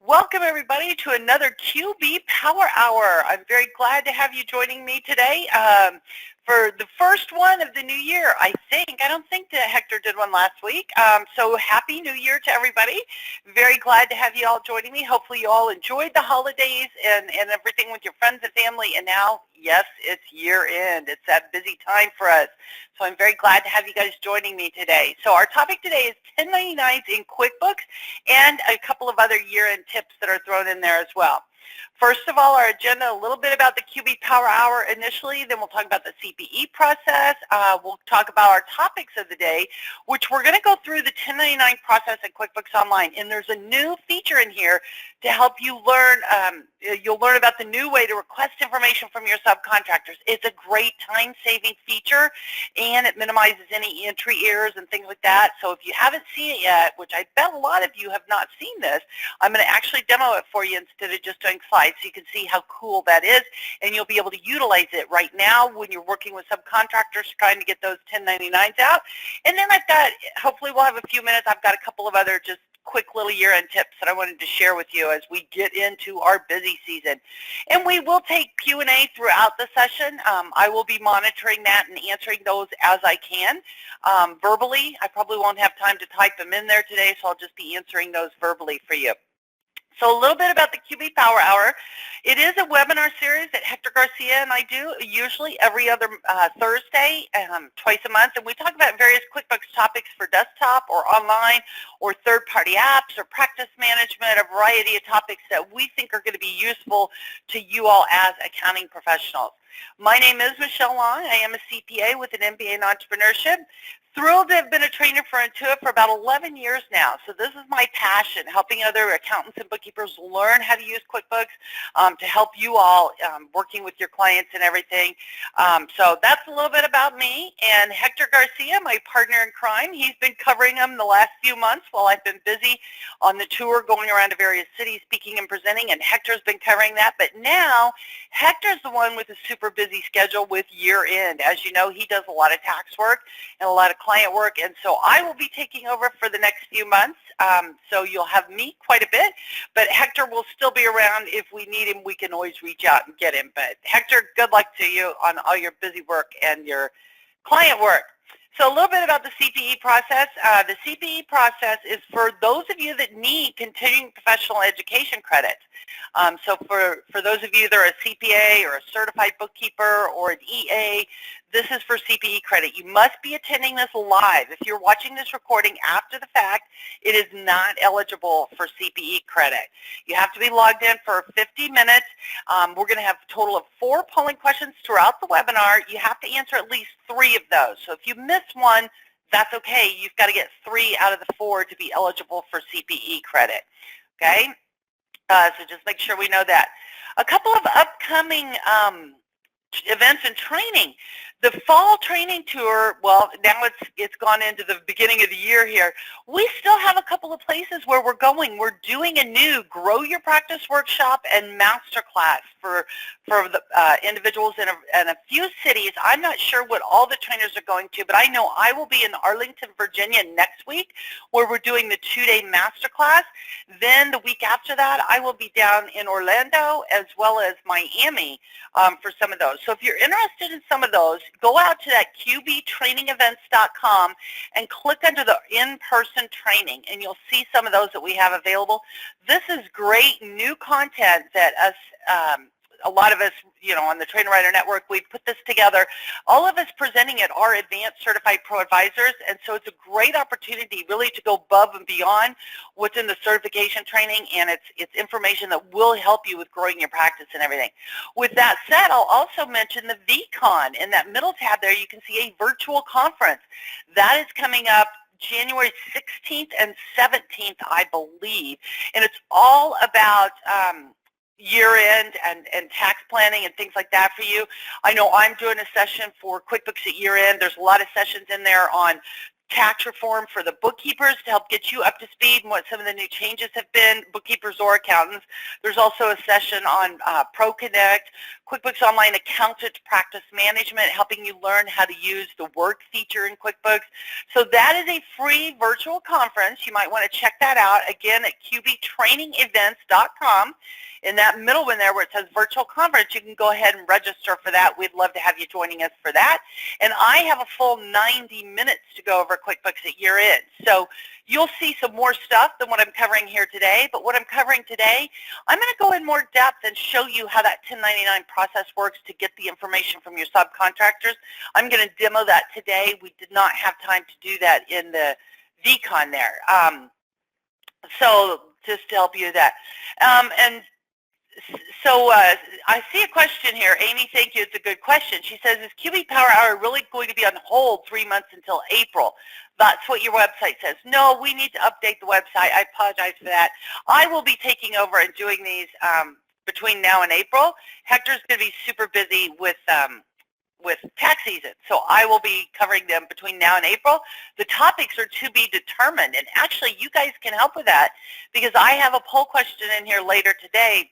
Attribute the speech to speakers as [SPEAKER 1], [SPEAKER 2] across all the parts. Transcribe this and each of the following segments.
[SPEAKER 1] Welcome everybody to another QB Power Hour. I'm very glad to have you joining me today for the first one of the new year, I think. I don't think that Hector did one last week. So happy new year to everybody. Very glad to have you all joining me. Hopefully you all enjoyed the holidays and everything with your friends and family. And now, yes, it's year end. It's that busy time for us. So I'm very glad to have you guys joining me today. So our topic today is 1099s in QuickBooks and a couple of other year-end tips that are thrown in there as well. First of all, our agenda, a little bit about the QB Power Hour initially, then we'll talk about the CPE process. We'll talk about our topics of the day, which we're going to go through the 1099 process in QuickBooks Online. And there's a new feature in here to help you learn. You'll learn about the new way to request information from your subcontractors. It's a great time-saving feature, and it minimizes any entry errors and things like that. So if you haven't seen it yet, which I bet a lot of you have not seen this, I'm going to actually demo it for you instead of just doing slides so you can see how cool that is, and you'll be able to utilize it right now when you're working with subcontractors trying to get those 1099s out. And then I've got, hopefully we'll have a few minutes, I've got a couple of other just quick little year-end tips that I wanted to share with you as we get into our busy season. And we will take Q&A throughout the session. I will be monitoring that and answering those as I can. Verbally, I probably won't have time to type them in there today, so I'll just be answering those verbally for you. So a little bit about the QB Power Hour. It is a webinar series that Hector Garcia and I do usually every other Thursday, twice a month, and we talk about various QuickBooks topics for desktop or online or third-party apps or practice management, a variety of topics that we think are going to be useful to you all as accounting professionals. My name is Michelle Long. I am a CPA with an MBA in entrepreneurship. Thrilled to have been a trainer for Intuit for about 11 years now. So this is my passion, helping other accountants and bookkeepers learn how to use QuickBooks to help you all working with your clients and everything. So that's a little bit about me. And Hector Garcia, my partner in crime, he's been covering them the last few months while I've been busy on the tour going around to various cities speaking and presenting, and Hector's been covering that. But now Hector's the one with a super busy schedule with year end. As you know, he does a lot of tax work and a lot of client work, and so I will be taking over for the next few months. So you'll have me quite a bit, but Hector will still be around. If we need him, we can always reach out and get him. But Hector, good luck to you on all your busy work and your client work. So a little bit about the CPE process. The CPE process is for those of you that need continuing professional education credits. So for those of you that are a CPA or a certified bookkeeper or an EA, this is for CPE credit. You must be attending this live. If you're watching this recording after the fact, it is not eligible for CPE credit. You have to be logged in for 50 minutes. We're going to have a total of 4 polling questions throughout the webinar. You have to answer at least 3 of those. So if you miss one, that's okay. You've got to get 3 out of the 4 to be eligible for CPE credit. Okay? So just make sure we know that. A couple of upcoming events and training. The fall training tour, well, now it's gone into the beginning of the year here. We still have a couple of places where we're going. We're doing a new Grow Your Practice workshop and masterclass for the individuals in a few cities. I'm not sure what all the trainers are going to, but I know I will be in Arlington, Virginia next week, where we're doing the 2-day masterclass. Then the week after that, I will be down in Orlando as well as Miami for some of those. So if you're interested in some of those, go out to that qbtrainingevents.com and click under the in-person training, and you'll see some of those that we have available. This is great new content that a lot of us, you know, on the Trainer Writer Network, we put this together. All of us presenting it are advanced certified pro advisors, and so it's a great opportunity really to go above and beyond what's in the certification training, and it's information that will help you with growing your practice and everything. With that said, I'll also mention the VCon. In that middle tab there, you can see a virtual conference. That is coming up January 16th and 17th, I believe, and it's all about year-end and tax planning and things like that for you. I know I'm doing a session for QuickBooks at year-end. There's a lot of sessions in there on tax reform for the bookkeepers to help get you up to speed and what some of the new changes have been, bookkeepers or accountants. There's also a session on ProConnect, QuickBooks Online Accountant Practice Management, helping you learn how to use the work feature in QuickBooks. So that is a free virtual conference. You might want to check that out, again, at qbtrainingevents.com. In that middle one there where it says virtual conference, you can go ahead and register for that. We'd love to have you joining us for that. And I have a full 90 minutes to go over QuickBooks at year end. So you'll see some more stuff than what I'm covering here today. But what I'm covering today, I'm going to go in more depth and show you how that 1099 process works to get the information from your subcontractors. I'm going to demo that today. We did not have time to do that in the VCon there. So just to help you with that. So I see a question here. Amy, thank you. It's a good question. She says, is QB Power Hour really going to be on hold 3 months until April? That's what your website says. No, we need to update the website. I apologize for that. I will be taking over and doing these between now and April. Hector's going to be super busy with tax season, so I will be covering them between now and April. The topics are to be determined, and actually you guys can help with that because I have a poll question in here later today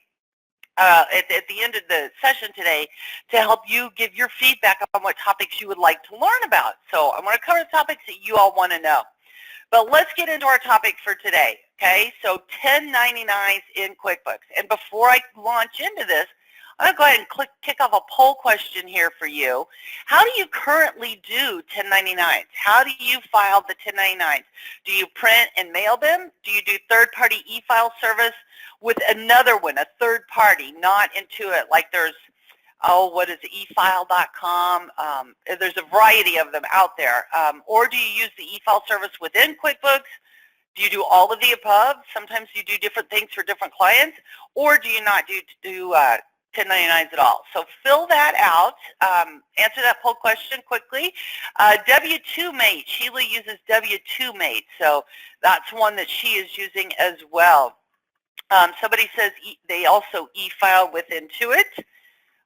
[SPEAKER 1] at the end of the session today to help you give your feedback on what topics you would like to learn about. So I'm going to cover the topics that you all want to know. But let's get into our topic for today, okay? So 1099s in QuickBooks. And before I launch into this, I'm going to go ahead and kick off a poll question here for you. How do you currently do 1099s? How do you file the 1099s? Do you print and mail them? Do you do third-party e-file service with another one, a third party, not Intuit, like there's, what is it, efile.com? There's a variety of them out there. Or do you use the e-file service within QuickBooks? Do you do all of the above? Sometimes you do different things for different clients. Or do you not do 1099s at all? So fill that out. Answer that poll question quickly. W-2 Mate. Sheila uses W-2 Mate. So that's one that she is using as well. Somebody says they also e-file with Intuit.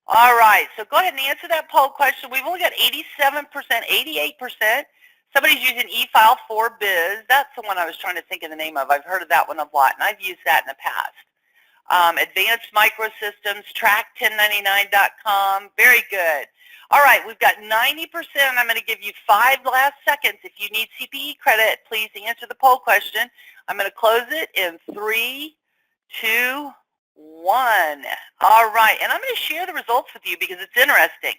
[SPEAKER 1] All right, so go ahead and answer that poll question. We've only got 87%, 88%. Somebody's using e-file for Biz. That's the one I was trying to think of the name of. I've heard of that one a lot, and I've used that in the past. Advanced Microsystems, track1099.com. Very good. All right, we've got 90%. I'm going to give you 5 last seconds. If you need CPE credit, please answer the poll question. I'm going to close it in 3, 2, 1. All right, and I'm going to share the results with you because it's interesting.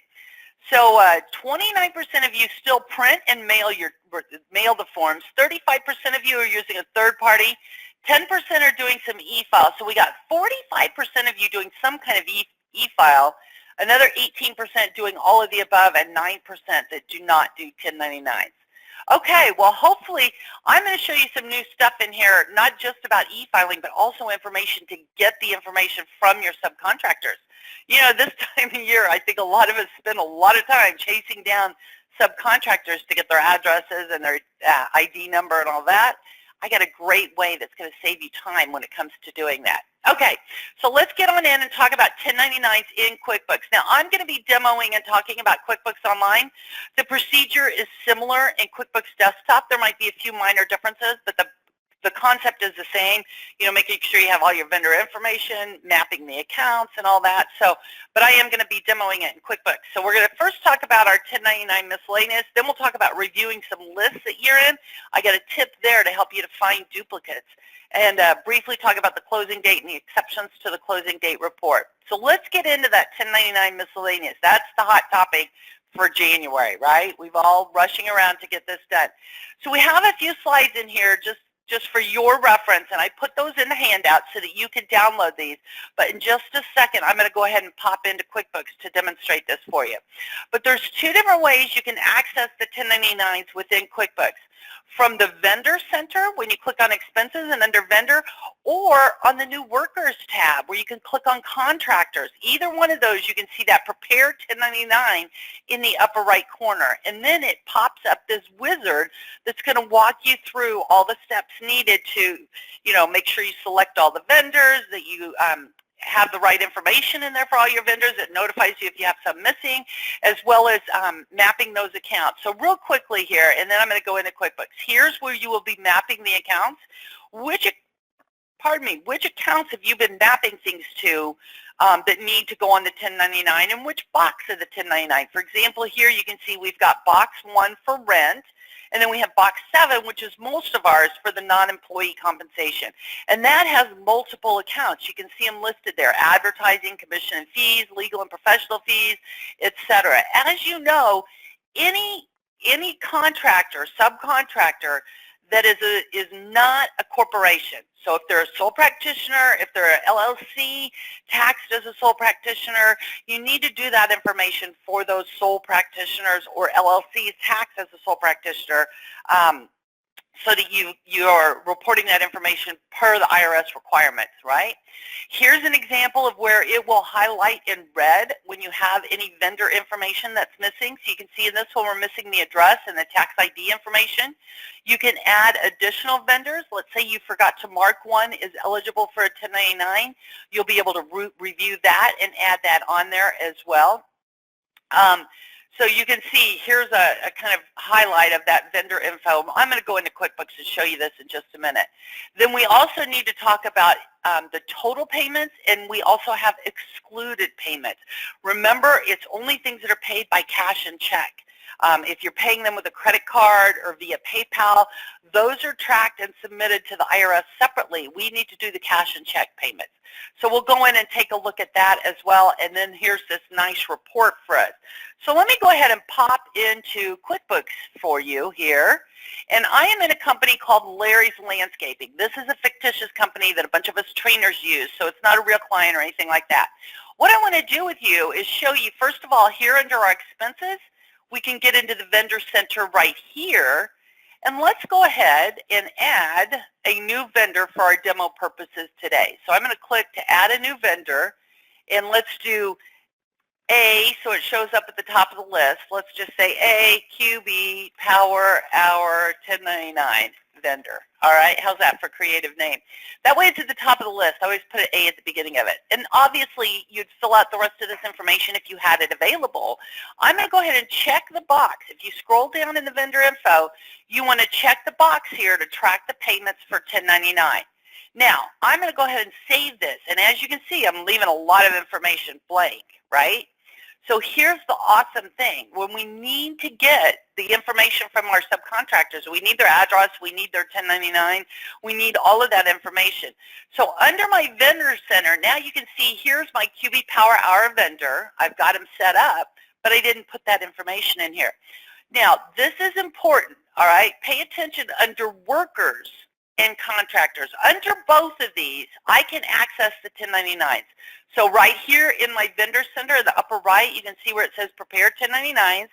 [SPEAKER 1] So 29% of you still print and mail the forms. 35% of you are using a third party. 10% are doing some e-file. So we got 45% of you doing some kind of e-file. Another 18% doing all of the above, and 9% that do not do 1099s. Okay, well, hopefully I'm going to show you some new stuff in here, not just about e-filing, but also information to get the information from your subcontractors. You know, this time of year, I think a lot of us spend a lot of time chasing down subcontractors to get their addresses and their ID number and all that. I got a great way that's going to save you time when it comes to doing that. Okay, so let's get on in and talk about 1099s in QuickBooks. Now, I'm going to be demoing and talking about QuickBooks Online. The procedure is similar in QuickBooks Desktop. There might be a few minor differences, but the concept is the same, you know, making sure you have all your vendor information, mapping the accounts and all that. So, but I am going to be demoing it in QuickBooks. So we're going to first talk about our 1099 miscellaneous, then we'll talk about reviewing some lists at year end. I got a tip there to help you to find duplicates, and briefly talk about the closing date and the exceptions to the closing date report. So let's get into that 1099 miscellaneous. That's the hot topic for January, right? We've all rushing around to get this done. So we have a few slides in here just for your reference, and I put those in the handout so that you can download these. But in just a second, I'm going to go ahead and pop into QuickBooks to demonstrate this for you. But there's 2 different ways you can access the 1099s within QuickBooks. From the Vendor Center, when you click on Expenses and under Vendor, or on the New Workers tab, where you can click on Contractors. Either one of those, you can see that Prepare 1099 in the upper right corner. And then it pops up this wizard that's going to walk you through all the steps needed to, you know, make sure you select all the vendors, that you have the right information in there for all your vendors. It notifies you if you have some missing, as well as mapping those accounts. So real quickly here, and then I'm going to go into QuickBooks. Here's where you will be mapping the accounts. Which accounts have you been mapping things to that need to go on the 1099, and which box of the 1099? For example, here you can see we've got box 1 for rent, and then we have box 7, which is most of ours, for the non-employee compensation. And that has multiple accounts. You can see them listed there: advertising, commission and fees, legal and professional fees, etc. As you know, any contractor, subcontractor, that is not a corporation. So if they're a sole practitioner, if they're an LLC, taxed as a sole practitioner, you need to do that information for those sole practitioners or LLCs taxed as a sole practitioner, so that you're reporting that information per the IRS requirements, right? Here's an example of where it will highlight in red when you have any vendor information that's missing. So you can see in this one we're missing the address and the tax ID information. You can add additional vendors. Let's say you forgot to mark one is eligible for a 1099. You'll be able to review that and add that on there as well. So you can see here's a kind of highlight of that vendor info. I'm going to go into QuickBooks and show you this in just a minute. Then we also need to talk about the total payments, and we also have excluded payments. Remember, it's only things that are paid by cash and check. If you're paying them with a credit card or via PayPal, those are tracked and submitted to the IRS separately. We need to do the cash and check payments. So we'll go in and take a look at that as well, and then here's this nice report for us. So let me go ahead and pop into QuickBooks for you here. And I am in a company called Larry's Landscaping. This is a fictitious company that a bunch of us trainers use, so it's not a real client or anything like that. What I want to do with you is show you, first of all, here under our expenses, we can get into the vendor center right here. And let's go ahead and add a new vendor for our demo purposes today. So I'm going to click to add a new vendor, and let's do A, so it shows up at the top of the list. Let's just say A, QB, Power Hour 1099 vendor. All right, how's that for creative name? That way it's at the top of the list. I always put an A at the beginning of it. And obviously you'd fill out the rest of this information if you had it available. I'm going to go ahead and check the box. If you scroll down in the vendor info, you want to check the box here to track the payments for 1099. Now, I'm going to go ahead and save this. And as you can see, I'm leaving a lot of information blank, right? So here's the awesome thing. When we need to get the information from our subcontractors, we need their address, we need their 1099, we need all of that information. So under my vendor center, now you can see here's my QB Power Hour vendor. I've got him set up, but I didn't put that information in here. Now, this is important, all right? Pay attention under workers and contractors. Under both of these, I can access the 1099s. So right here in my vendor center, in the upper right, you can see where it says prepare 1099s.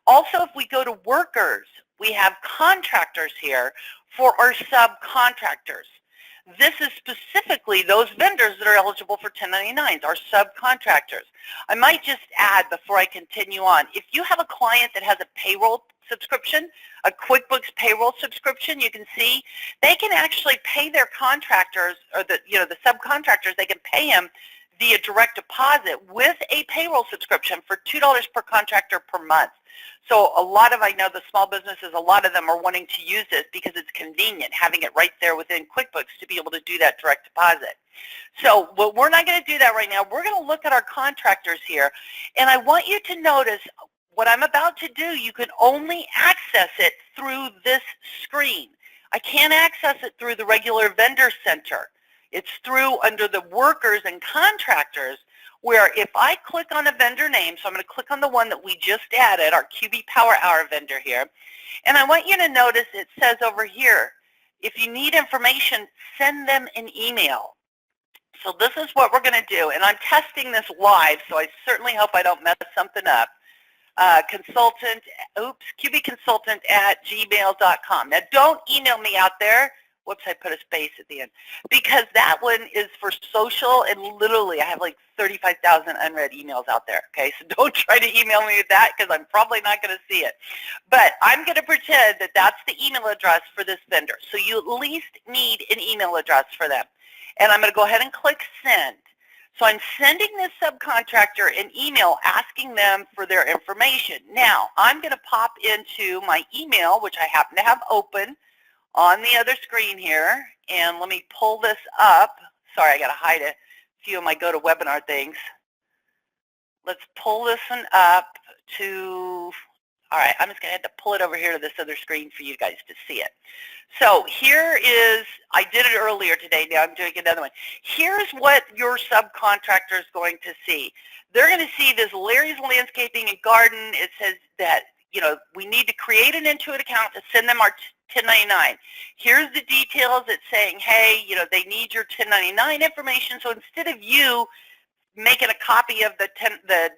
[SPEAKER 1] Also, if we go to workers, we have contractors here for our subcontractors. This is specifically those vendors that are eligible for 1099s, our subcontractors. I might just add before I continue on, if you have a client that has a payroll subscription, a QuickBooks payroll subscription, you can see they can actually pay their contractors, or the subcontractors, they can pay them via direct deposit with a payroll subscription for $2 per contractor per month. So a lot of, I know the small businesses, a lot of them are wanting to use this because it's convenient, having it right there within QuickBooks to be able to do that direct deposit. So but we're not going to do that right now. We're going to look at our contractors here, and I want you to notice what I'm about to do. You can only access it through this screen. I can't access it through the regular vendor center. It's through under the workers and contractors, where if I click on a vendor name, so I'm going to click on the one that we just added, our QB Power Hour vendor here, and I want you to notice it says over here, if you need information, send them an email. So this is what we're going to do, and I'm testing this live, so I certainly hope I don't mess something up. QBconsultant@gmail.com. Now don't email me out there. Whoops, I put a space at the end. Because that one is for social, and literally I have like 35,000 unread emails out there, okay? So don't try to email me with that because I'm probably not going to see it. But I'm going to pretend that that's the email address for this vendor. So you at least need an email address for them. And I'm going to go ahead and click send. So I'm sending this subcontractor an email asking them for their information. Now, I'm going to pop into my email, which I happen to have open on the other screen here, and let me pull this up. Sorry, I got to hide a few of my GoToWebinar things. Let's pull this one up to, all right, I'm just going to have to pull it over here to this other screen for you guys to see it. So here is, I did it earlier today, now I'm doing another one. Here's what your subcontractor is going to see. They're going to see this Larry's Landscaping and Garden. It says that, you know, we need to create an Intuit account to send them our 1099. Here's the details. It's saying, hey, you know, they need your 1099 information. So instead of you making a copy of the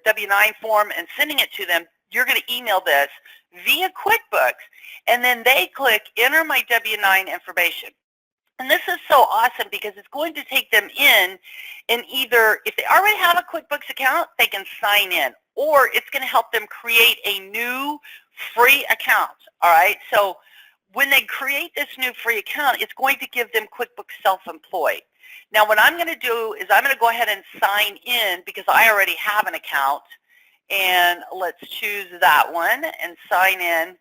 [SPEAKER 1] W-9 form and sending it to them, you're going to email this via QuickBooks, and then they click enter my W-9 information. And this is so awesome because it's going to take them in, and either if they already have a QuickBooks account, they can sign in, or it's going to help them create a new free account. All right, so when they create this new free account, it's going to give them QuickBooks Self-Employed. Now what I'm going to do is I'm going to go ahead and sign in because I already have an account, and let's choose that one and sign in.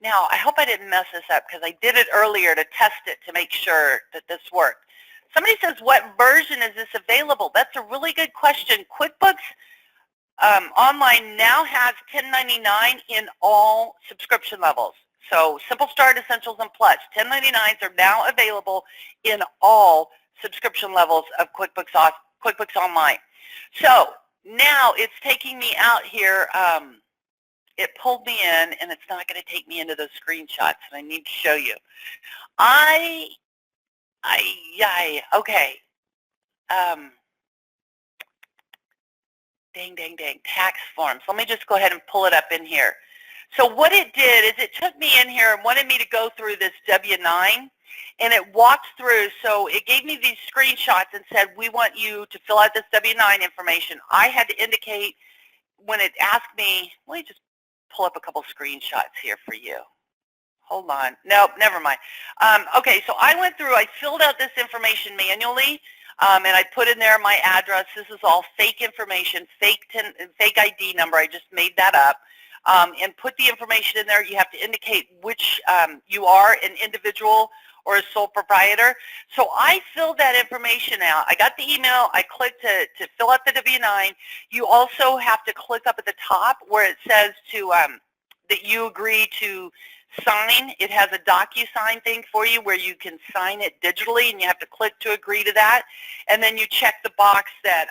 [SPEAKER 1] Now I hope I didn't mess this up because I did it earlier to test it to make sure that this worked. Somebody says, what version is this available? That's a really good question. QuickBooks Online now has 1099 in all subscription levels. So Simple Start, Essentials, and Plus. 1099s are now available in all subscription levels of QuickBooks Online. So now it's taking me out here. It pulled me in, and it's not going to take me into those screenshots, and I need to show you. Okay. Dang, tax forms. Let me just go ahead and pull it up in here. So what it did is it took me in here and wanted me to go through this W-9, and it walked through. So it gave me these screenshots and said, we want you to fill out this W-9 information. I had to indicate when it asked me, let me just pull up a couple screenshots here for you. Hold on. Nope, never mind. Okay, so I went through, I filled out this information manually, and I put in there my address. This is all fake information, fake ID number. I just made that up. And put the information in there. You have to indicate which you are, an individual or a sole proprietor. So I filled that information out. I got the email. I clicked to fill out the W-9. You also have to click up at the top where it says to that you agree to sign. It has a DocuSign thing for you where you can sign it digitally, and you have to click to agree to that. And then you check the box that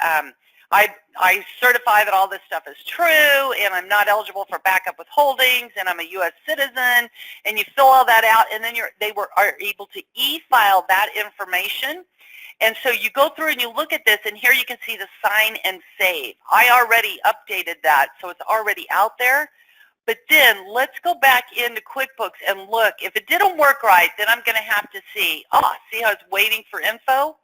[SPEAKER 1] I certify that all this stuff is true, and I'm not eligible for backup withholdings, and I'm a U.S. citizen, and you fill all that out, and then they are able to e-file that information. And so you go through and you look at this, and here you can see the sign and save. I already updated that, so it's already out there. But then let's go back into QuickBooks and look. If it didn't work right, then I'm going to have to see, see how it's waiting for info?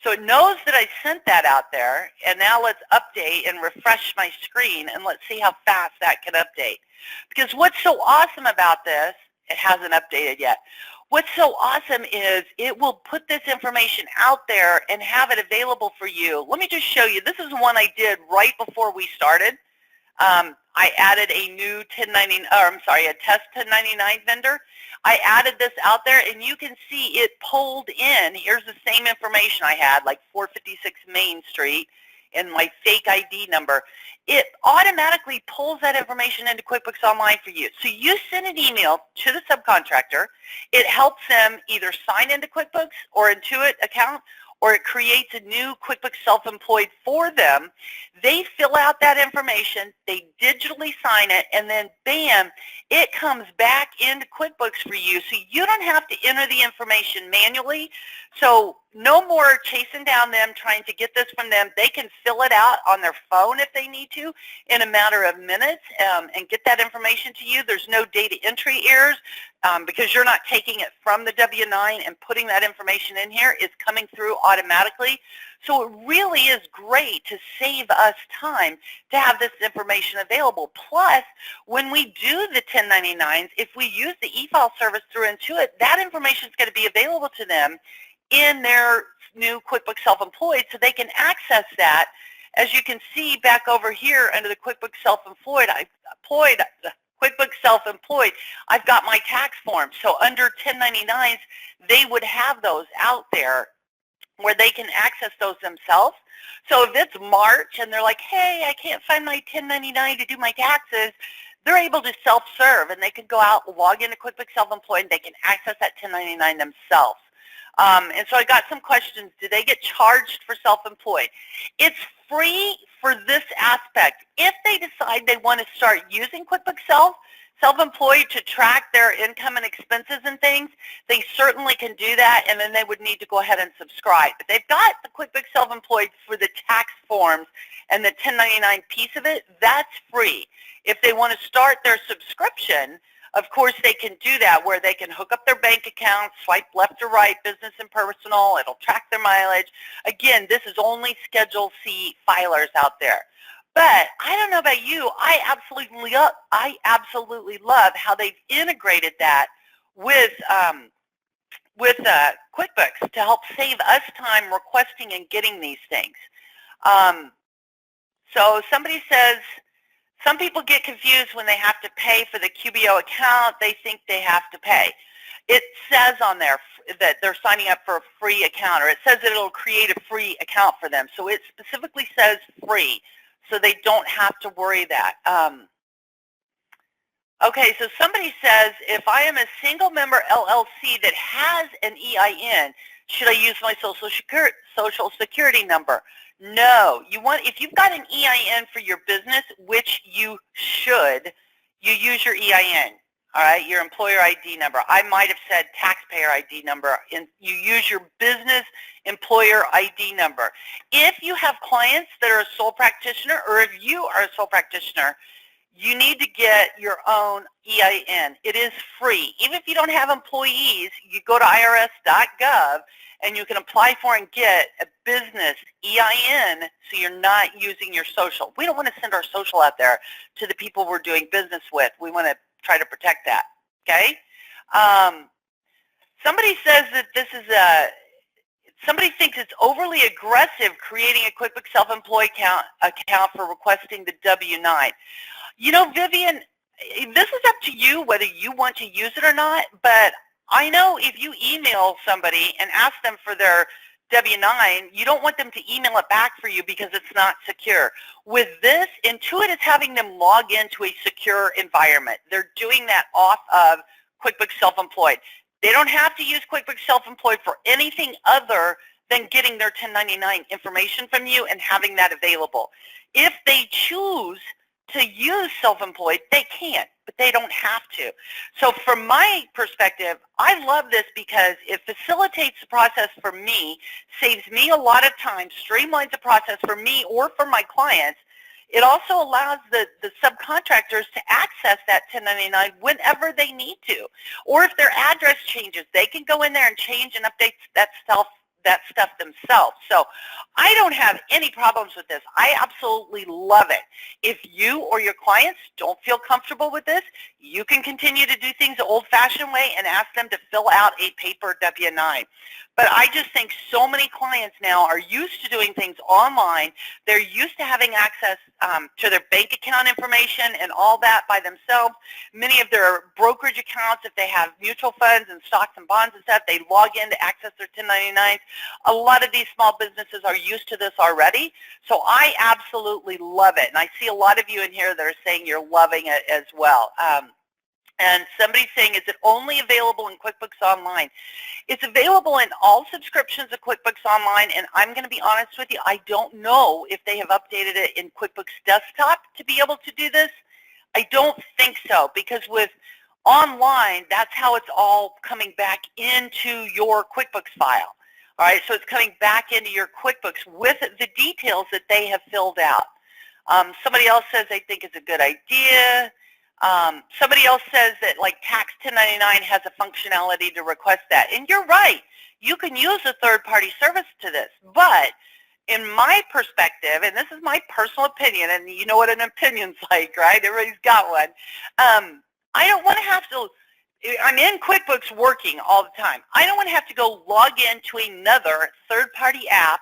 [SPEAKER 1] So it knows that I sent that out there, and now let's update and refresh my screen, and let's see how fast that can update. Because what's so awesome about this, it hasn't updated yet. What's so awesome is it will put this information out there and have it available for you. Let me just show you. This is one I did right before we started. I added a new a test 1099 vendor. I added this out there, and you can see it pulled in. Here's the same information I had, like 456 Main Street, and my fake ID number. It automatically pulls that information into QuickBooks Online for you. So you send an email to the subcontractor. It helps them either sign into QuickBooks or Intuit account, or it creates a new QuickBooks Self-Employed for them. They fill out that information, they digitally sign it, and then bam, it comes back into QuickBooks for you. So you don't have to enter the information manually. So no more chasing down them, trying to get this from them. They can fill it out on their phone if they need to in a matter of minutes and get that information to you. There's no data entry errors because you're not taking it from the W-9 and putting that information in here. It's coming through automatically. So it really is great to save us time to have this information available. Plus, when we do the 1099s, if we use the e-file service through Intuit, that information is going to be available to them in their new QuickBooks Self-Employed so they can access that. As you can see back over here under the QuickBooks Self-Employed, QuickBooks Self-Employed, I've got my tax forms. So under 1099s, they would have those out there where they can access those themselves. So if it's March and they're like, hey, I can't find my 1099 to do my taxes, they're able to self-serve, and they can go out, log into QuickBooks Self-Employed, and they can access that 1099 themselves. And so I got some questions. Do they get charged for self-employed? It's free for this aspect. If they decide they want to start using QuickBooks Self-Employed to track their income and expenses and things, they certainly can do that, and then they would need to go ahead and subscribe. But they've got the QuickBooks Self-Employed for the tax forms and the 1099 piece of it. That's free. If they want to start their subscription, of course they can do that, where they can hook up their bank account, swipe left or right, business and personal. It'll track their mileage. Again, this is only Schedule C filers out there. But I don't know about you, I absolutely love how they've integrated that with QuickBooks to help save us time requesting and getting these things. So somebody says, some people get confused when they have to pay for the QBO account. They think they have to pay. It says on there that they're signing up for a free account, or it says that it'll create a free account for them. So it specifically says free, so they don't have to worry that. Okay, so somebody says, if I am a single member LLC that has an EIN, should I use my social security number? No. If you've got an EIN for your business, which you should, you use your EIN, all right, your employer ID number. I might have said taxpayer ID number, and you use your business employer ID number. If you have clients that are a sole practitioner, or if you are a sole practitioner, you need to get your own EIN. It is free. Even if you don't have employees, you go to irs.gov and you can apply for and get a business EIN, so you're not using your social. We don't want to send our social out there to the people we're doing business with. We want to try to protect that, okay? Somebody says that this is somebody thinks it's overly aggressive creating a QuickBooks Self-Employed account for requesting the W-9. You know, Vivian, this is up to you whether you want to use it or not, but I know if you email somebody and ask them for their W-9, you don't want them to email it back for you because it's not secure. With this, Intuit is having them log into a secure environment. They're doing that off of QuickBooks Self-Employed. They don't have to use QuickBooks Self-Employed for anything other than getting their 1099 information from you and having that available. If they choose to use self-employed, they can, but they don't have to. So from my perspective, I love this because it facilitates the process for me, saves me a lot of time, streamlines the process for me or for my clients. It also allows the subcontractors to access that 1099 whenever they need to. Or if their address changes, they can go in there and change and update that stuff themselves. So I don't have any problems with this. I absolutely love it. If you or your clients don't feel comfortable with this, you can continue to do things the old-fashioned way and ask them to fill out a paper W-9. But I just think so many clients now are used to doing things online. They're used to having access to their bank account information and all that by themselves. Many of their brokerage accounts, if they have mutual funds and stocks and bonds and stuff, they log in to access their 1099s. A lot of these small businesses are used to this already, so I absolutely love it. And I see a lot of you in here that are saying you're loving it as well. And somebody's saying, is it only available in QuickBooks Online? It's available in all subscriptions of QuickBooks Online, and I'm going to be honest with you, I don't know if they have updated it in QuickBooks Desktop to be able to do this. I don't think so, because with online, that's how it's all coming back into your QuickBooks file. All right, so it's coming back into your QuickBooks with the details that they have filled out. Somebody else says they think it's a good idea. Somebody else says that like Tax 1099 has a functionality to request that. And you're right. You can use a third-party service to this. But in my perspective, and this is my personal opinion, and you know what an opinion's like, right? Everybody's got one. I don't want to have to I'm in QuickBooks working all the time. I don't want to have to go log into another third-party app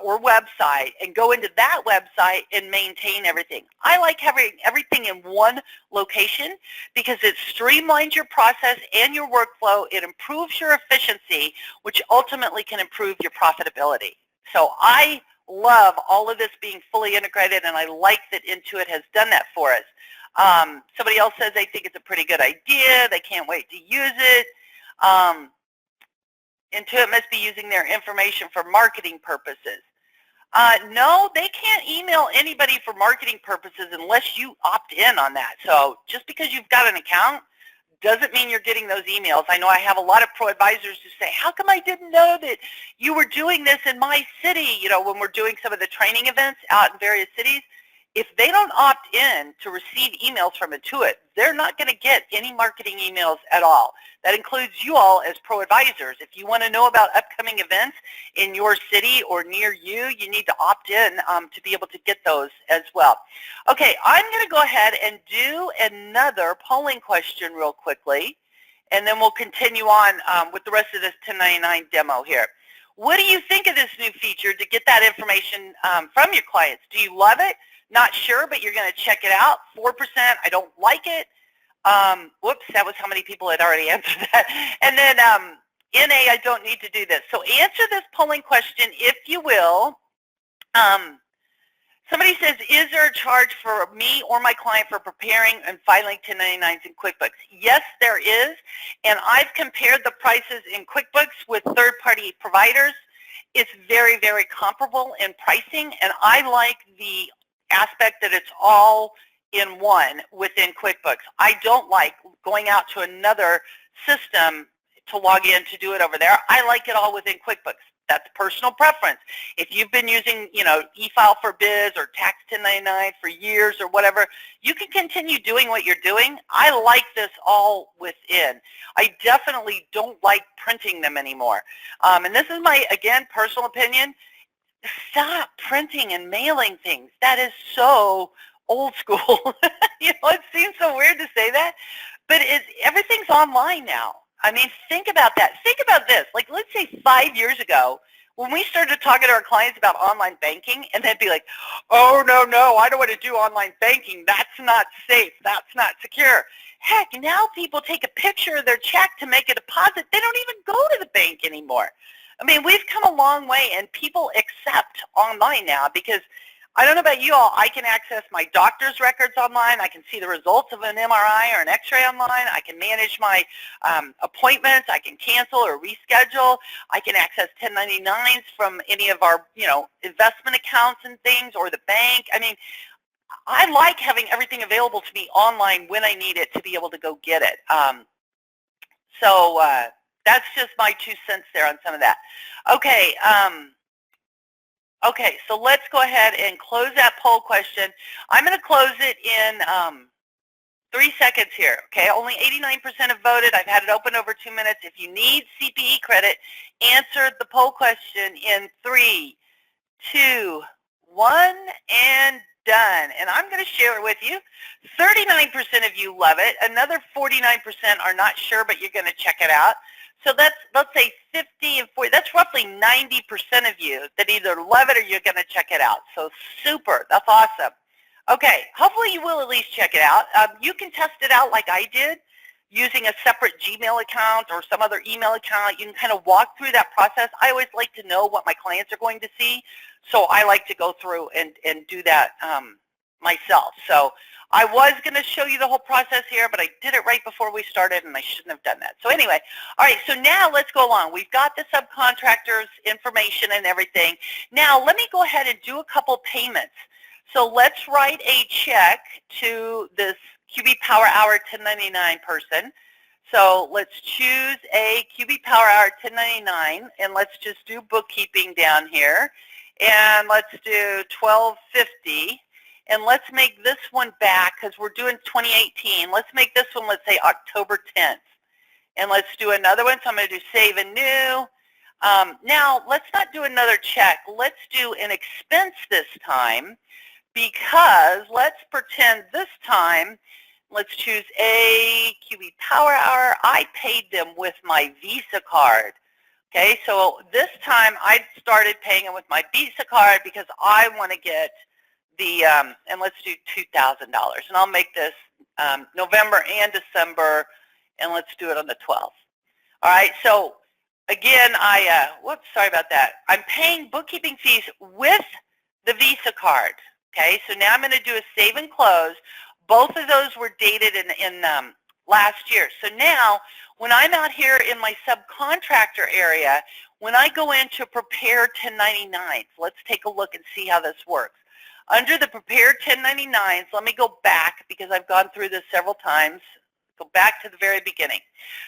[SPEAKER 1] or website and go into that website and maintain everything. I like having everything in one location because it streamlines your process and your workflow. It improves your efficiency, which ultimately can improve your profitability. So I love all of this being fully integrated, and I like that Intuit has done that for us. Somebody else says they think it's a pretty good idea. They can't wait to use it. Intuit must be using their information for marketing purposes. No, they can't email anybody for marketing purposes unless you opt in on that. So just because you've got an account doesn't mean you're getting those emails. I know I have a lot of pro advisors who say, how come I didn't know that you were doing this in my city? You know, when we're doing some of the training events out in various cities, if they don't opt in to receive emails from Intuit, they're not going to get any marketing emails at all. That includes you all as pro advisors. If you want to know about upcoming events in your city or near you, you need to opt in to be able to get those as well. Okay, I'm going to go ahead and do another polling question real quickly, and then we'll continue on with the rest of this 1099 demo here. What do you think of this new feature to get that information from your clients? Do you love it? Not sure, but you're going to check it out. 4%, I don't like it. Whoops, that was how many people had already answered that. And then NA, I don't need to do this. So answer this polling question, if you will. Somebody says, is there a charge for me or my client for preparing and filing 1099s in QuickBooks? Yes, there is. And I've compared the prices in QuickBooks with third-party providers. It's very, very comparable in pricing, and I like the aspect that it's all in one within QuickBooks. I don't like going out to another system to log in to do it over there. I like it all within QuickBooks. That's personal preference. If you've been using, you know, eFile for Biz or Tax 1099 for years or whatever, you can continue doing what you're doing. I like this all within. I definitely don't like printing them anymore. And this is my, again, personal opinion. Stop printing and mailing things. That is so old school. You know, it seems so weird to say that, but everything's online now. I mean, think about that. Think about this. Like, let's say 5 years ago, when we started talking to our clients about online banking, and they'd be like, oh, no, I don't want to do online banking. That's not safe. That's not secure. Heck, now people take a picture of their check to make a deposit. They don't even go to the bank anymore. I mean, we've come a long way, and people accept online now because I don't know about you all, I can access my doctor's records online. I can see the results of an MRI or an x-ray online. I can manage my appointments. I can cancel or reschedule. I can access 1099s from any of our, you know, investment accounts and things, or the bank. I mean, I like having everything available to me online when I need it to be able to go get it. That's just my 2 cents there on some of that. Okay. Okay, so let's go ahead and close that poll question. I'm going to close it in 3 seconds here. Okay, only 89% have voted. I've had it open over 2 minutes. If you need CPE credit, answer the poll question in 3, 2, 1, and done. And I'm going to share it with you. 39% of you love it. Another 49% are not sure, but you're going to check it out. So that's, let's say 50 and 40, that's roughly 90% of you that either love it or you're going to check it out. So super, that's awesome. Okay, hopefully you will at least check it out. You can test it out like I did using a separate Gmail account or some other email account. You can kind of walk through that process. I always like to know what my clients are going to see, so I like to go through and do that myself. So I was going to show you the whole process here, but I did it right before we started, and I shouldn't have done that. So anyway, all right, so now let's go along. We've got the subcontractors information and everything. Now let me go ahead and do a couple payments. So let's write a check to this QB Power Hour 1099 person. So let's choose a QB Power Hour 1099, and let's just do bookkeeping down here. And let's do $12.50. And let's make this one back, because we're doing 2018. Let's make this one, let's say, October 10th. And let's do another one. So I'm going to do Save and New. Now, let's not do another check. Let's do an expense this time, because let's pretend this time Let's choose a QB Power Hour. I paid them with my Visa card. Okay, so this time I started paying them with my Visa card because I want to get the, and let's do $2,000. And I'll make this November and December, and let's do it on the 12th. All right, so again, whoops, sorry about that. I'm paying bookkeeping fees with the Visa card. Okay, so now I'm going to do a save and close. Both of those were dated in last year. So now, when I'm out here in my subcontractor area, when I go into prepare 1099s, let's take a look and see how this works. Under the prepare 1099s, let me go back because I've gone through this several times. Go back to the very beginning.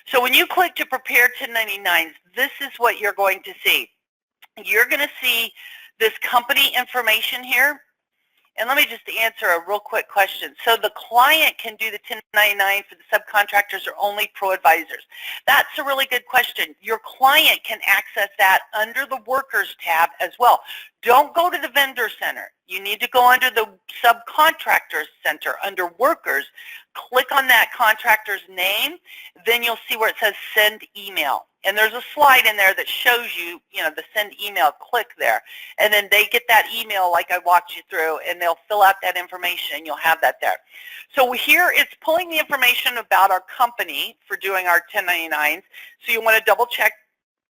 [SPEAKER 1] So when you click to prepare 1099s, this is what you're going to see. You're going to see this company information here. And let me just answer a real quick question. So the client can do the 1099 for the subcontractors or only pro advisors? That's a really good question. Your client can access that under the workers tab as well. Don't go to the vendor center. You need to go under the subcontractors center under workers. Click on that contractor's name. Then you'll see where it says send email. And there's a slide in there that shows you, the send email. Click there. And then they get that email like I walked you through, and they'll fill out that information, and you'll have that there. So here it's pulling the information about our company for doing our 1099s. So you want to double check,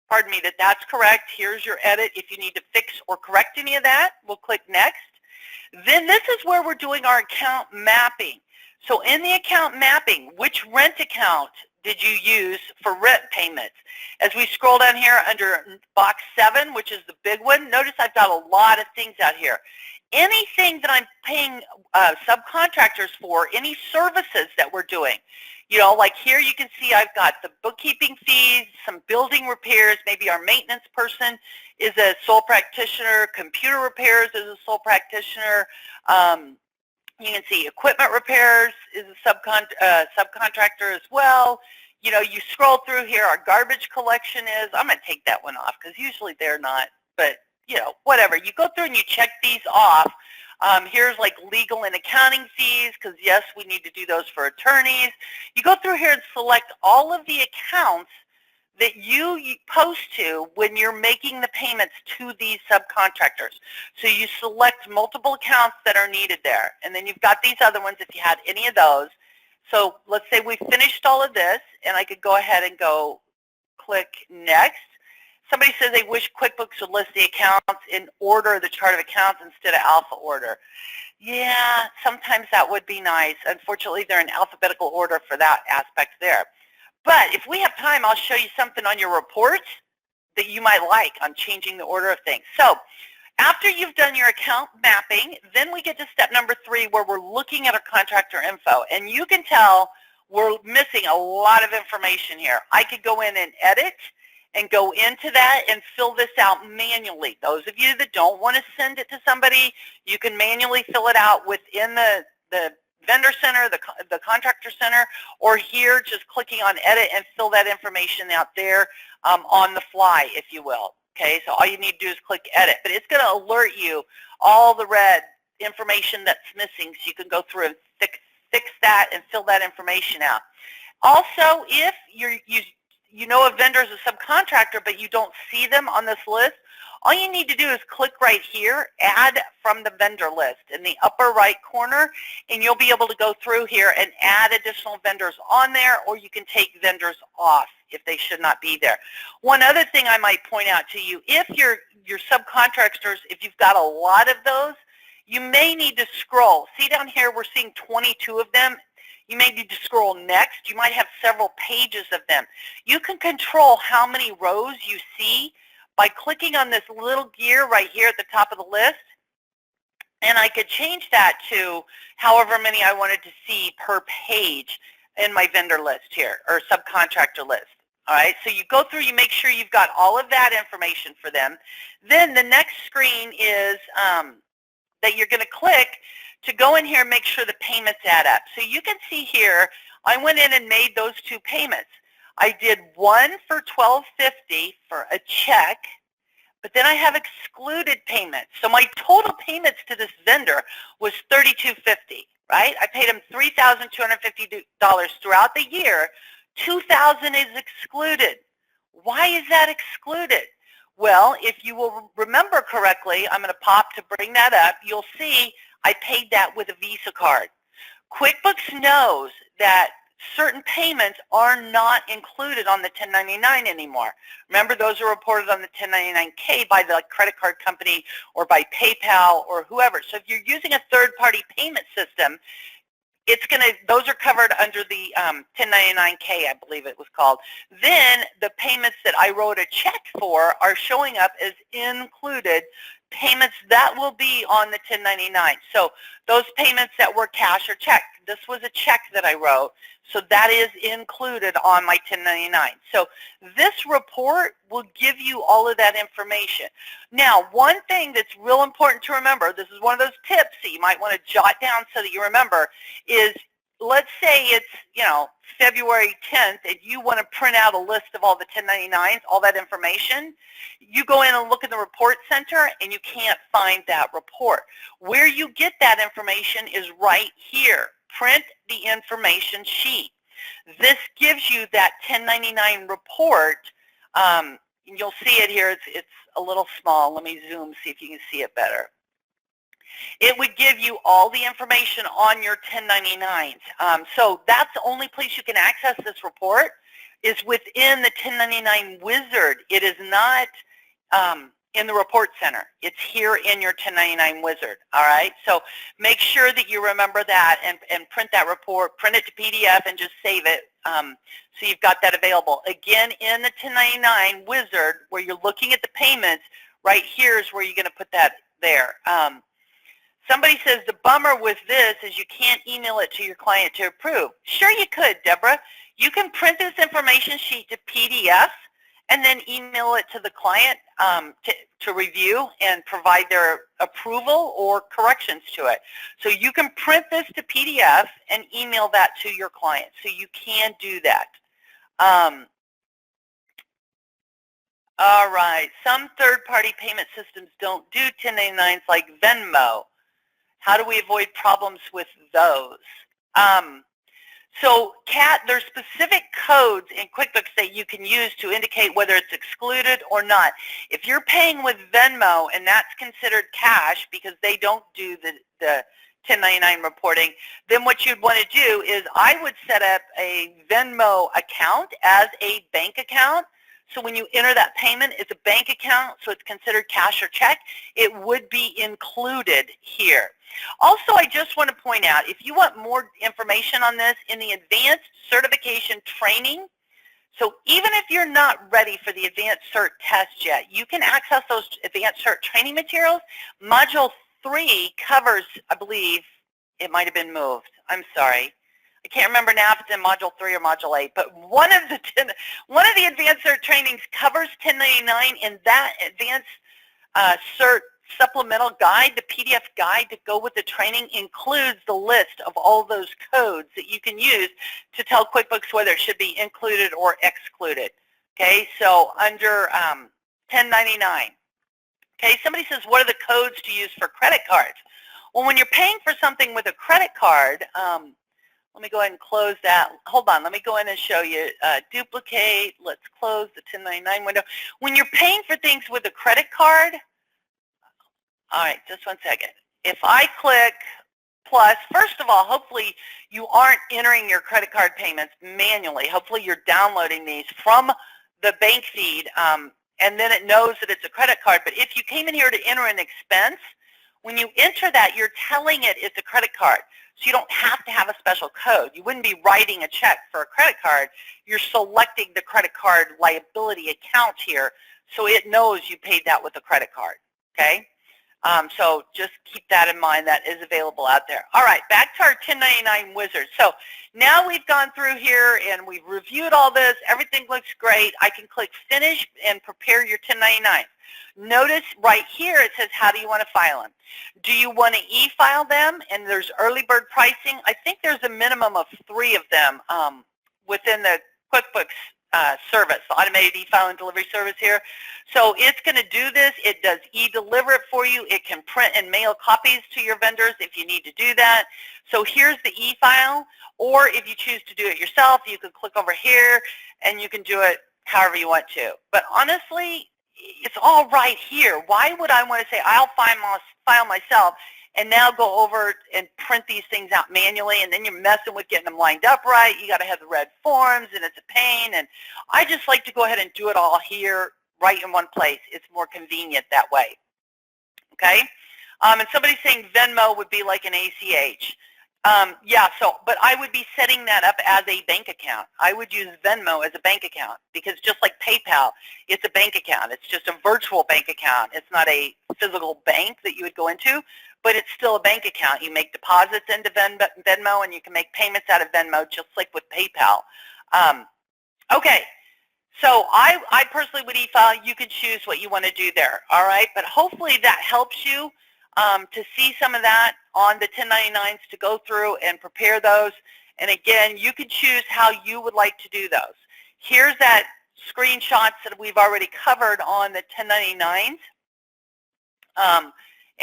[SPEAKER 1] pardon me, that that's correct. Here's your edit. If you need to fix or correct any of that, we'll click next. Then this is where we're doing our account mapping. So in the account mapping, which rent account did you use for rent payments? As we scroll down here under box 7, which is the big one, notice I've got a lot of things out here. Anything that I'm paying subcontractors for, any services that we're doing, like here you can see I've got the bookkeeping fees, some building repairs, maybe our maintenance person is a sole practitioner, computer repairs is a sole practitioner, you can see equipment repairs is a subcontractor as well. You scroll through here, our garbage collection is, I'm going to take that one off because usually they're not, but whatever. You go through and you check these off. Here's like legal and accounting fees because yes, we need to do those for attorneys. You go through here and select all of the accounts that you post to when you're making the payments to these subcontractors. So you select multiple accounts that are needed there. And then you've got these other ones if you had any of those. So let's say we finished all of this, and I could go ahead and go click next. Somebody says they wish QuickBooks would list the accounts in order, the chart of accounts, instead of alpha order. Yeah, sometimes that would be nice. Unfortunately, they're in alphabetical order for that aspect there. But if we have time, I'll show you something on your reports that you might like on changing the order of things. So after you've done your account mapping, then we get to step number 3 where we're looking at our contractor info. And you can tell we're missing a lot of information here. I could go in and edit and go into that and fill this out manually. Those of you that don't want to send it to somebody, you can manually fill it out within the vendor center, the contractor center, or here just clicking on edit and fill that information out there on the fly, if you will. Okay, so all you need to do is click edit, but it's going to alert you all the red information that's missing, so you can go through and fix that and fill that information out. Also, if you know a vendor is a subcontractor, but you don't see them on this list, all you need to do is click right here, add from the vendor list in the upper right corner, and you'll be able to go through here and add additional vendors on there, or you can take vendors off if they should not be there. One other thing I might point out to you, if your subcontractors, if you've got a lot of those, you may need to scroll. See down here, we're seeing 22 of them. You may need to scroll next. You might have several pages of them. You can control how many rows you see by clicking on this little gear right here at the top of the list, and I could change that to however many I wanted to see per page in my vendor list here, or subcontractor list. All right, so you go through, you make sure you've got all of that information for them. Then the next screen is that you're going to click to go in here and make sure the payments add up. So you can see here, I went in and made those 2 payments. I did one for $12.50 for a check, but then I have excluded payments. So my total payments to this vendor was $32.50, right? I paid them $3,250 throughout the year. $2,000 is excluded. Why is that excluded? Well, if you will remember correctly, I'm going to pop to bring that up. You'll see I paid that with a Visa card. QuickBooks knows that certain payments are not included on the 1099 anymore. Remember, those are reported on the 1099-K by the credit card company or by PayPal or whoever. So if you're using a third-party payment system, those are covered under the 1099-K, I believe it was called. Then the payments that I wrote a check for are showing up as included payments that will be on the 1099. So those payments that were cash or check, this was a check that I wrote, so that is included on my 1099. So this report will give you all of that information. Now, one thing that's real important to remember, this is one of those tips that you might want to jot down so that you remember, is let's say it's, February 10th and you want to print out a list of all the 1099s, all that information. You go in and look in the report center and you can't find that report. Where you get that information is right here. Print the information sheet. This gives you that 1099 report. You'll see it here. It's a little small. Let me zoom, see if you can see it better. It would give you all the information on your 1099s. So that's the only place you can access this report is within the 1099 wizard. It is not in the report center. It's here in your 1099 wizard, all right? So make sure that you remember that and print that report, print it to PDF and just save it so you've got that available. Again, in the 1099 wizard where you're looking at the payments, right here is where you're going to put that there. Somebody says the bummer with this is you can't email it to your client to approve. Sure you could, Deborah. You can print this information sheet to PDF and then email it to the client to review and provide their approval or corrections to it. So you can print this to PDF and email that to your client. So you can do that. All right. Some third-party payment systems don't do 1099s like Venmo. How do we avoid problems with those? So, Kat, there's specific codes in QuickBooks that you can use to indicate whether it's excluded or not. If you're paying with Venmo and that's considered cash because they don't do the 1099 reporting, then what you'd want to do is I would set up a Venmo account as a bank account. So when you enter that payment, it's a bank account, so it's considered cash or check. It would be included here. Also, I just want to point out, if you want more information on this, in the advanced certification training, so even if you're not ready for the advanced cert test yet, you can access those advanced cert training materials. Module 3 covers, I believe, it might have been moved. I'm sorry. I can't remember now if it's in Module 3 or Module 8, but one of the advanced cert trainings covers 1099, and that advanced cert supplemental guide, the PDF guide to go with the training, includes the list of all those codes that you can use to tell QuickBooks whether it should be included or excluded. Okay, so under 1099. Okay, somebody says, what are the codes to use for credit cards? Well, when you're paying for something with a credit card, let me go ahead and close that. Hold on, let me go in and show you. Duplicate, let's close the 1099 window. When you're paying for things with a credit card, all right, just one second. If I click plus, first of all, hopefully you aren't entering your credit card payments manually. Hopefully you're downloading these from the bank feed, and then it knows that it's a credit card. But if you came in here to enter an expense, when you enter that, you're telling it it's a credit card. So you don't have to have a special code. You wouldn't be writing a check for a credit card. You're selecting the credit card liability account here, so it knows you paid that with a credit card, okay? So just keep that in mind. That is available out there. All right, back to our 1099 wizard. So now we've gone through here and we've reviewed all this. Everything looks great. I can click Finish and prepare your 1099. Notice right here it says, how do you want to file them? Do you want to e-file them? And there's early bird pricing. I think there's a minimum of 3 of them within the QuickBooks service, the automated e-filing delivery service here. So it's going to do this. It does e-deliver it for you. It can print and mail copies to your vendors if you need to do that. So here's the e-file, or if you choose to do it yourself, you can click over here and you can do it however you want to. But honestly, it's all right here. Why would I want to say I'll file myself and now go over and print these things out manually, and then you're messing with getting them lined up right. You got to have the red forms, and it's a pain. And I just like to go ahead and do it all here right in one place. It's more convenient that way. Okay? And somebody's saying Venmo would be like an ACH. Yeah, but I would be setting that up as a bank account. I would use Venmo as a bank account because just like PayPal, it's a bank account. It's just a virtual bank account. It's not a physical bank that you would go into, but it's still a bank account. You make deposits into Venmo, and you can make payments out of Venmo just like with PayPal. Okay, so I personally would e-file. You can choose what you want to do there, all right? But hopefully that helps you to see some of that on the 1099s, to go through and prepare those. And again, you can choose how you would like to do those. Here's that screenshots that we've already covered on the 1099s.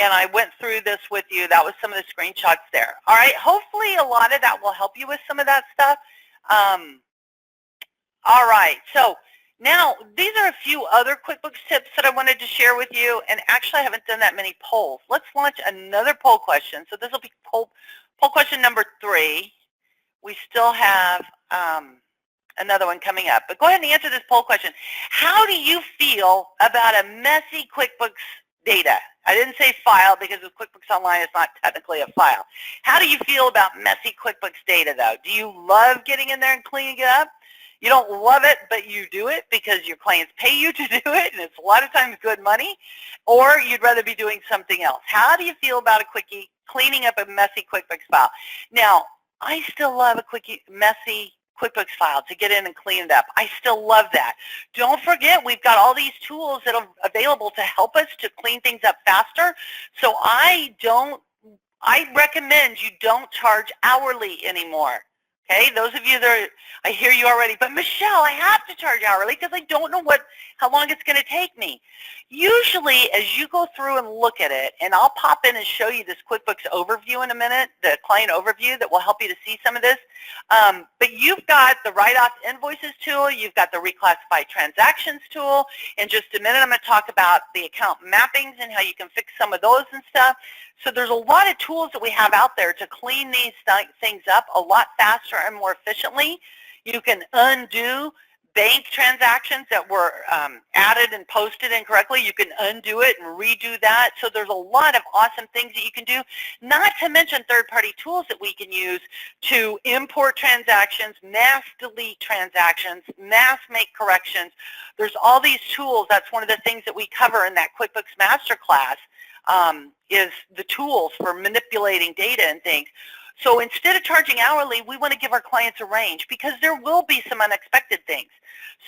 [SPEAKER 1] And I went through this with you. That was some of the screenshots there. All right, hopefully a lot of that will help you with some of that stuff. All right, so now these are a few other QuickBooks tips that I wanted to share with you, and actually I haven't done that many polls. Let's launch another poll question. So this will be poll question number 3. We still have another one coming up, but go ahead and answer this poll question. How do you feel about a messy QuickBooks data? I didn't say file because with QuickBooks Online it's not technically a file. How do you feel about messy QuickBooks data though? Do you love getting in there and cleaning it up? You don't love it, but you do it because your clients pay you to do it, and it's a lot of times good money, or you'd rather be doing something else. How do you feel about a quickie cleaning up a messy QuickBooks file? Now, I still love a quickie messy QuickBooks file to get in and clean it up. I still love that. Don't forget, we've got all these tools that are available to help us to clean things up faster. So I recommend you don't charge hourly anymore. Okay, those of you that I hear you already, but Michelle, I have to charge hourly because I don't know how long it's going to take me. Usually, as you go through and look at it, and I'll pop in and show you this QuickBooks overview in a minute, the client overview that will help you to see some of this. But you've got the write-off invoices tool, you've got the reclassify transactions tool. In just a minute, I'm going to talk about the account mappings and how you can fix some of those and stuff. So there's a lot of tools that we have out there to clean these things up a lot faster and more efficiently. You can undo bank transactions that were added and posted incorrectly. You can undo it and redo that. So there's a lot of awesome things that you can do, not to mention third-party tools that we can use to import transactions, mass delete transactions, mass make corrections. There's all these tools. That's one of the things that we cover in that QuickBooks Masterclass, is the tools for manipulating data and things. So instead of charging hourly, we want to give our clients a range because there will be some unexpected things.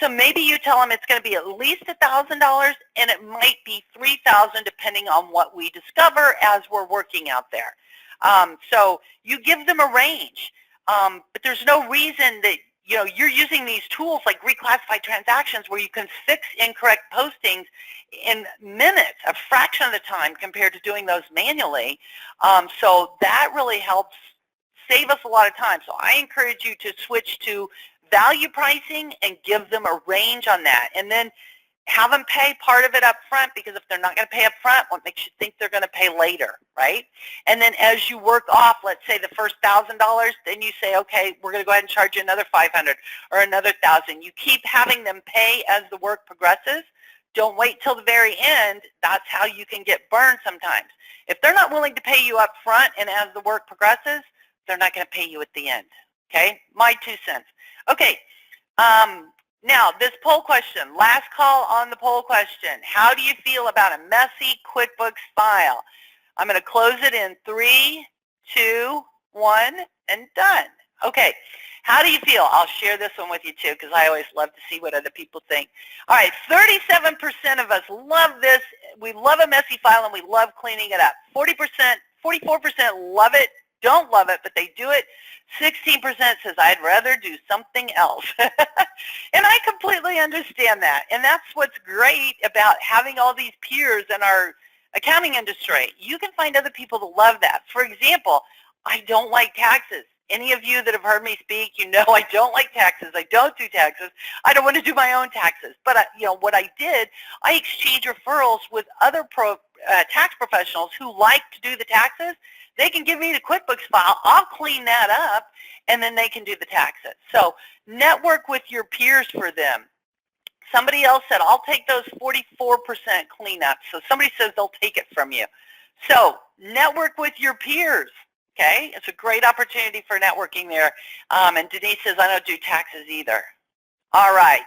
[SPEAKER 1] So maybe you tell them it's going to be at least $1,000, and it might be $3,000 depending on what we discover as we're working out there. So you give them a range, but there's no reason that you're using these tools like reclassify transactions where you can fix incorrect postings in minutes, a fraction of the time compared to doing those manually. So that really helps save us a lot of time. So I encourage you to switch to value pricing and give them a range on that. And then have them pay part of it up front, because if they're not going to pay up front, what makes you think they're going to pay later, right? And then as you work off, let's say the first $1,000, then you say, okay, we're going to go ahead and charge you another $500 or another $1,000. You keep having them pay as the work progresses. Don't wait till the very end. That's how you can get burned sometimes. If they're not willing to pay you up front and as the work progresses, they're not going to pay you at the end. Okay, my 2 cents. Okay, now this poll question, last call on the poll question. How do you feel about a messy QuickBooks file? I'm going to close it in 3, 2, 1, and done. Okay, how do you feel? I'll share this one with you too, because I always love to see what other people think. All right, 37% of us love this. We love a messy file and we love cleaning it up. 44% love it. don't love it, but they do it. 16% says, I'd rather do something else. And I completely understand that. And that's what's great about having all these peers in our accounting industry. You can find other people that love that. For example, I don't like taxes. Any of you that have heard me speak, you know I don't like taxes. I don't do taxes. I don't want to do my own taxes. But what I did, I exchanged referrals with other tax professionals who like to do the taxes. They can give me the QuickBooks file. I'll clean that up, and then they can do the taxes. So network with your peers for them. Somebody else said, I'll take those 44% cleanup. So somebody says they'll take it from you. So network with your peers. Okay, it's a great opportunity for networking there. And Denise says, I don't do taxes either. All right.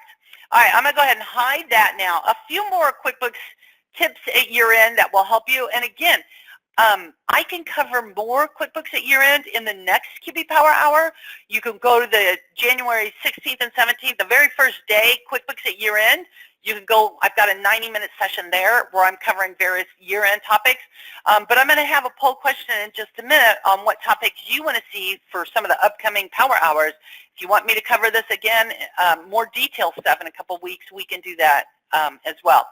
[SPEAKER 1] I'm going to go ahead and hide that now. A few more QuickBooks tips at year end that will help you. And again, I can cover more QuickBooks at year end in the next QB Power Hour. You can go to the January 16th and 17th, the very first day, QuickBooks at year end. You can go, I've got a 90-minute session there where I'm covering various year-end topics. But I'm going to have a poll question in just a minute on what topics you want to see for some of the upcoming Power Hours. If you want me to cover this again, more detailed stuff in a couple weeks, we can do that as well.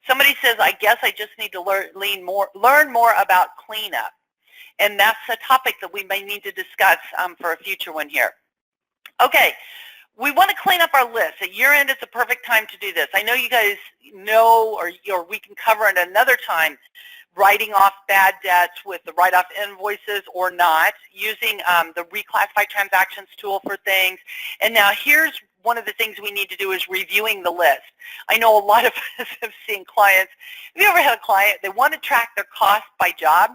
[SPEAKER 1] Somebody says, I guess I just need to learn more about cleanup. And that's a topic that we may need to discuss for a future one here. Okay. We want to clean up our list. At year end, it's a perfect time to do this. I know you guys know, or we can cover it another time, writing off bad debts with the write-off invoices or not, using the reclassify transactions tool for things. And now here's one of the things we need to do is reviewing the list. I know a lot of us have seen clients. Have you ever had a client, they want to track their cost by job?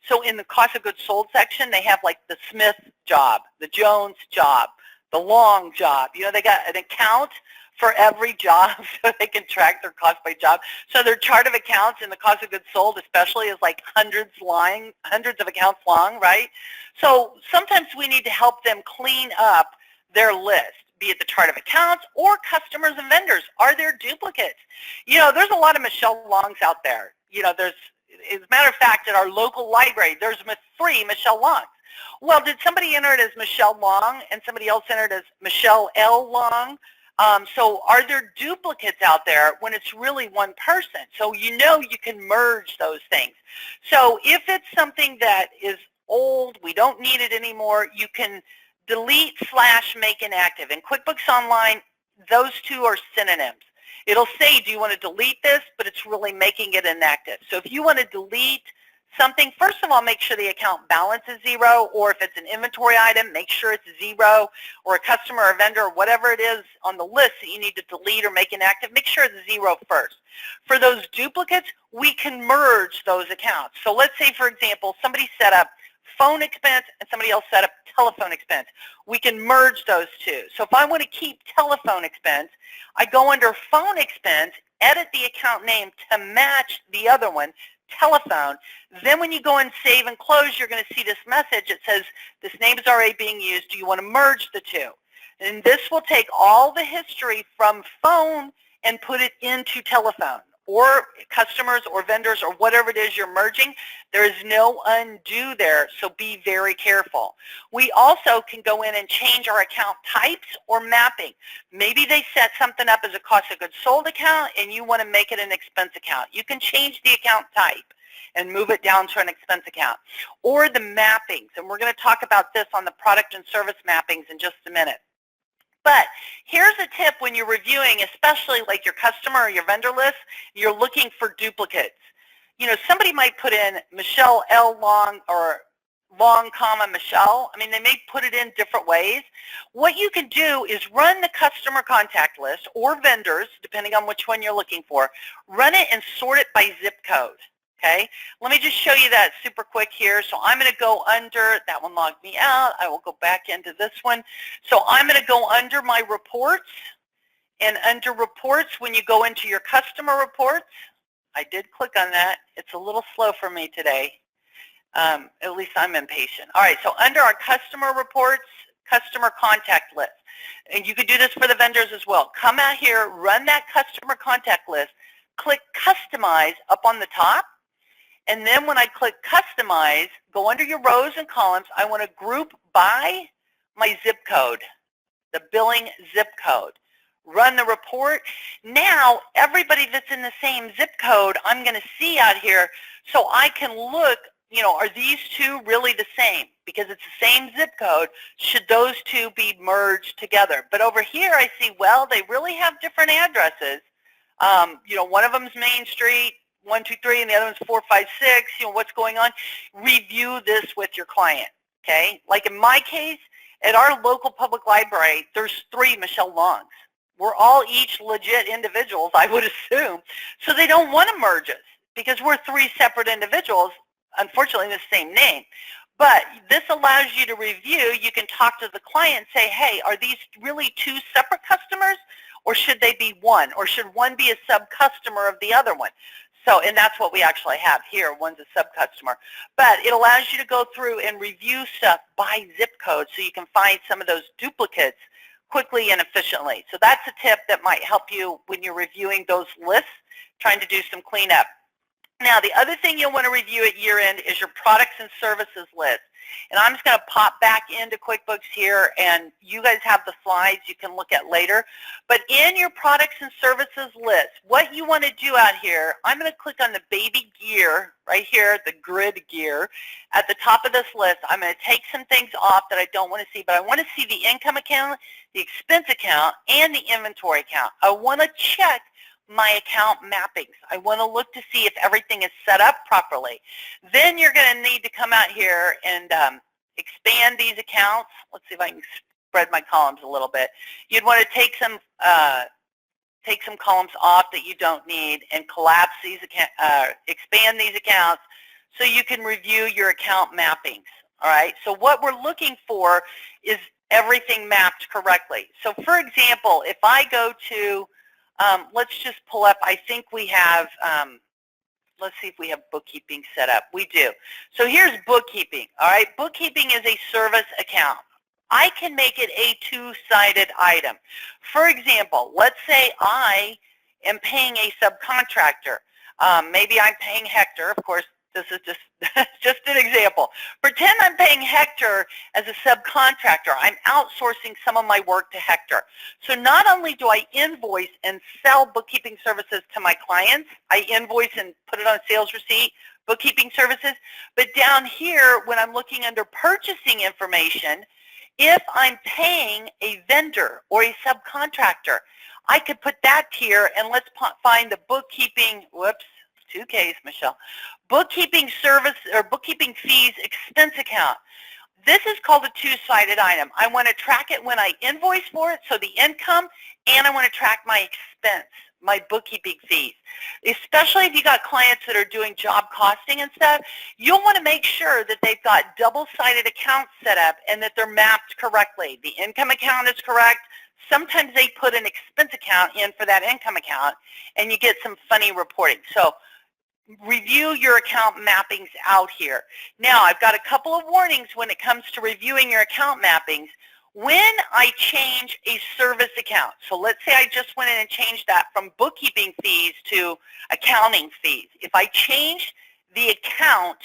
[SPEAKER 1] So in the cost of goods sold section, they have like the Smith job, the Jones job, the Long job. You know, they got an account for every job so they can track their cost by job. So their chart of accounts in the cost of goods sold especially is like hundreds of accounts long, right? So sometimes we need to help them clean up their list, be it the chart of accounts or customers and vendors. Are there duplicates? You know, there's a lot of Michelle Longs out there. You know, as a matter of fact, at our local library, there's 3 Michelle Longs. Well, did somebody enter it as Michelle Long and somebody else entered as Michelle L. Long? So are there duplicates out there when it's really one person? So you know you can merge those things. So if it's something that is old, we don't need it anymore, you can delete / make inactive. In QuickBooks Online, those two are synonyms. It'll say, do you want to delete this? But it's really making it inactive. So if you want to delete something, first of all, make sure the account balance is 0, or if it's an inventory item, make sure it's 0, or a customer or vendor or whatever it is on the list that you need to delete or make inactive, make sure it's 0 first. For those duplicates, we can merge those accounts. So let's say, for example, somebody set up phone expense and somebody else set up telephone expense. We can merge those two. So if I want to keep telephone expense, I go under phone expense, edit the account name to match the other one, telephone. Then when you go and save and close, you're going to see this message that says this name is already being used. Do you want to merge the two? And this will take all the history from phone and put it into telephone or customers or vendors or whatever it is you're merging. There is no undo there, so be very careful. We also can go in and change our account types or mapping. Maybe they set something up as a cost of goods sold account and you want to make it an expense account. You can change the account type and move it down to an expense account. Or the mappings, and we're going to talk about this on the product and service mappings in just a minute. But here's a tip when you're reviewing, especially like your customer or your vendor list, you're looking for duplicates. You know, somebody might put in Michelle L. Long or Long, Michelle. I mean, they may put it in different ways. What you can do is run the customer contact list or vendors, depending on which one you're looking for, run it and sort it by zip code. Okay, let me just show you that super quick here. So I'm going to go under, that one logged me out. I will go back into this one. So I'm going to go under my reports, and under reports, when you go into your customer reports, I did click on that. It's a little slow for me today. At least I'm impatient. All right, so under our customer reports, customer contact list, and you could do this for the vendors as well. Come out here, run that customer contact list, click customize up on the top, And then when I click Customize, go under your rows and columns. I want to group by my zip code, the billing zip code. Run the report. Now, everybody that's in the same zip code, I'm going to see out here, so I can look, are these two really the same? Because it's the same zip code, should those two be merged together? But over here, I see, well, they really have different addresses. One of them is Main Street, 123, and the other one's 456. What's going on? Review this with your client, okay? Like in my case, at our local public library, there's 3 Michelle Longs. We're all each legit individuals, I would assume, so they don't want to merge us because we're 3 separate individuals, unfortunately the same name. But this allows you to review. You can talk to the client and say, hey, are these really 2 separate customers, or should they be one? Or should one be a sub-customer of the other one? So, and that's what we actually have here. One's a sub-customer. But it allows you to go through and review stuff by zip code so you can find some of those duplicates quickly and efficiently. So that's a tip that might help you when you're reviewing those lists, trying to do some cleanup. Now, the other thing you'll want to review at year end is your products and services list. And I'm just going to pop back into QuickBooks here, and you guys have the slides you can look at later. But in your products and services list, what you want to do out here, I'm going to click on the baby gear right here, the grid gear. At the top of this list, I'm going to take some things off that I don't want to see, but I want to see the income account, the expense account, and the inventory account. I want to check my account mappings. I want to look to see if everything is set up properly. Then you're going to need to come out here and expand these accounts. Let's see if I can spread my columns a little bit. You'd want to take some columns off that you don't need and collapse these expand these accounts so you can review your account mappings. All right. So what we're looking for is everything mapped correctly. So for example, if I go to let's just pull up, I think we have, let's see if we have bookkeeping set up. We do. So here's bookkeeping, all right? Bookkeeping is a service account. I can make it a 2-sided item. For example, let's say I am paying a subcontractor. Maybe I'm paying Hector. Of course, this is just an example. Pretend I'm paying Hector as a subcontractor. I'm outsourcing some of my work to Hector. So not only do I invoice and sell bookkeeping services to my clients, I invoice and put it on a sales receipt, bookkeeping services, but down here when I'm looking under purchasing information, if I'm paying a vendor or a subcontractor, I could put that here, and let's find the bookkeeping, whoops, 2 Ks, Michelle. Bookkeeping service or bookkeeping fees expense account. This is called a 2-sided item. I want to track it when I invoice for it, so the income, and I want to track my expense, my bookkeeping fees. Especially if you got clients that are doing job costing and stuff, you'll want to make sure that they've got double-sided accounts set up and that they're mapped correctly. The income account is correct. Sometimes they put an expense account in for that income account, and you get some funny reporting. So review your account mappings out here. Now, I've got a couple of warnings when it comes to reviewing your account mappings. When I change a service account, so let's say I just went in and changed that from bookkeeping fees to accounting fees. If I change the account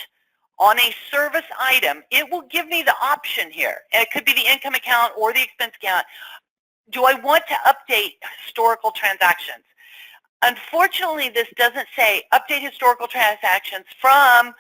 [SPEAKER 1] on a service item, it will give me the option here. And it could be the income account or the expense account. Do I want to update historical transactions? Unfortunately, this doesn't say update historical transactions from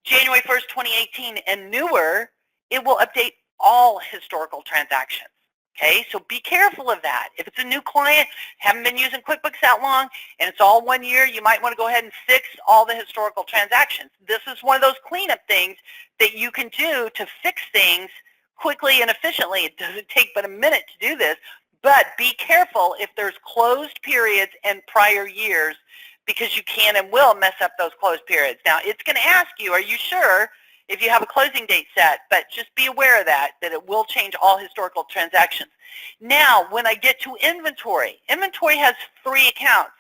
[SPEAKER 1] January 1st, 2018 and newer. It will update all historical transactions. Okay, so be careful of that. If it's a new client, haven't been using QuickBooks that long, and it's all 1 year, you might want to go ahead and fix all the historical transactions. This is one of those cleanup things that you can do to fix things quickly and efficiently. It doesn't take but a minute to do this. But be careful if there's closed periods in prior years, because you can and will mess up those closed periods. Now, it's going to ask you, are you sure, if you have a closing date set, but just be aware of that it will change all historical transactions. Now, when I get to inventory, inventory has 3 accounts,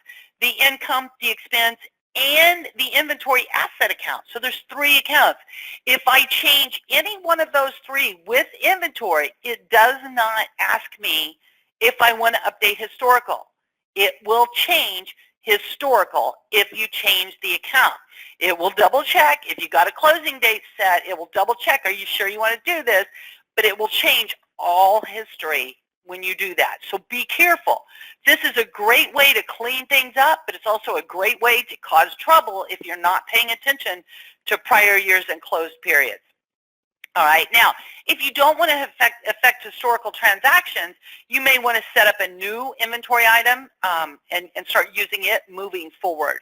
[SPEAKER 1] the income, the expense, and the inventory asset account. So there's 3 accounts. If I change any one of those 3 with inventory, it does not ask me if I want to update historical. It will change historical if you change the account. It will double check. If you got a closing date set, it will double check, are you sure you want to do this? But it will change all history when you do that. So be careful. This is a great way to clean things up, but it's also a great way to cause trouble if you're not paying attention to prior years and closed periods. All right, now, if you don't want to affect historical transactions, you may want to set up a new inventory item and start using it moving forward.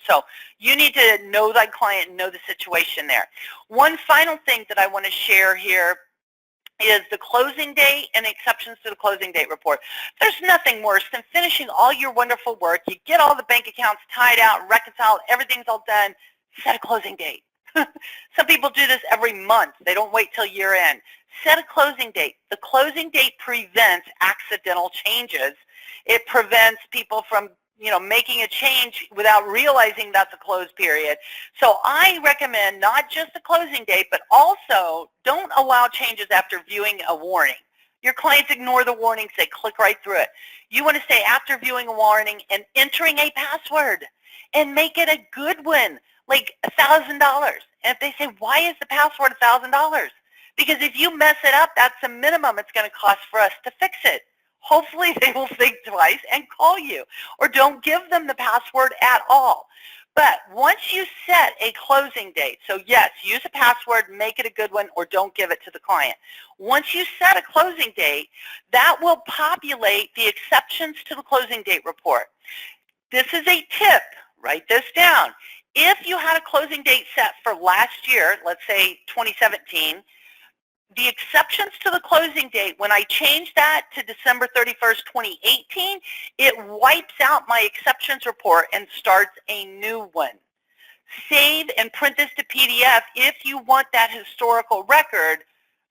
[SPEAKER 1] So you need to know thy client and know the situation there. One final thing that I want to share here is the closing date and exceptions to the closing date report. There's nothing worse than finishing all your wonderful work. You get all the bank accounts tied out, reconciled, everything's all done, set a closing date. Some people do this every month. They don't wait till year end. Set a closing date. The closing date prevents accidental changes. It prevents people from making a change without realizing that's a closed period. So I recommend not just the closing date, but also don't allow changes after viewing a warning. Your clients ignore the warnings. They click right through it. You want to say after viewing a warning and entering a password and make it a good one, like $1,000. And if they say, why is the password $1,000? Because if you mess it up, that's the minimum it's going to cost for us to fix it. Hopefully they will think twice and call you, or don't give them the password at all. But once you set a closing date, so yes, use a password, make it a good one, or don't give it to the client. Once you set a closing date, that will populate the exceptions to the closing date report. This is a tip. Write this down. If you had a closing date set for last year, let's say 2017, the exceptions to the closing date, when I change that to December 31st, 2018, it wipes out my exceptions report and starts a new one. Save and print this to PDF if you want that historical record